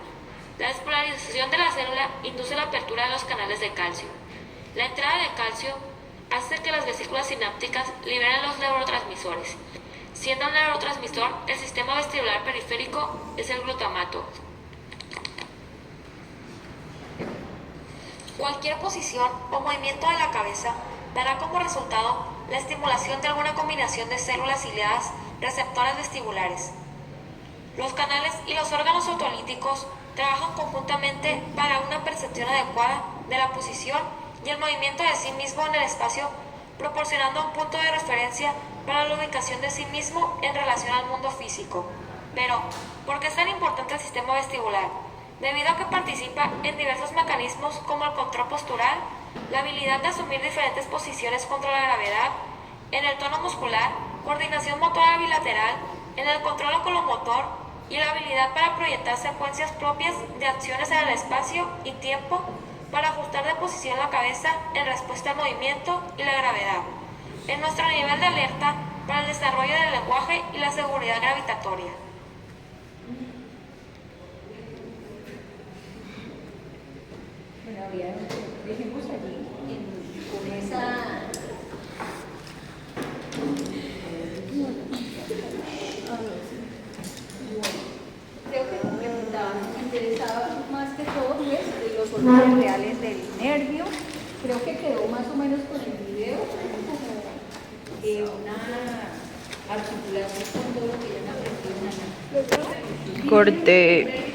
La despolarización de la célula induce la apertura de los canales de calcio. La entrada de calcio hace que las vesículas sinápticas liberen los neurotransmisores. Siendo un neurotransmisor, el sistema vestibular periférico es el glutamato. Cualquier posición o movimiento de la cabeza dará como resultado la estimulación de alguna combinación de células ciliadas receptoras vestibulares. Los canales y los órganos autolíticos trabajan conjuntamente para una percepción adecuada de la posición y el movimiento de sí mismo en el espacio, proporcionando un punto de referencia para la ubicación de sí mismo en relación al mundo físico. Pero, ¿por qué es tan importante el sistema vestibular? Debido a que participa en diversos mecanismos como el control postural, la habilidad de asumir diferentes posiciones contra la gravedad, en el tono muscular, coordinación motora bilateral, en el control oculomotor y la habilidad para proyectar secuencias propias de acciones en el espacio y tiempo para ajustar de posición la cabeza en respuesta al movimiento y la gravedad. En nuestro nivel de alerta para el desarrollo del lenguaje y la seguridad gravitatoria. Bueno, dejemos allí con esa... Creo que lo que me interesaba más que todo pues, de los órganos reales del nervio. Creo que quedó más o menos con el video como una articulación con todo lo que ya me aprendió. Corte.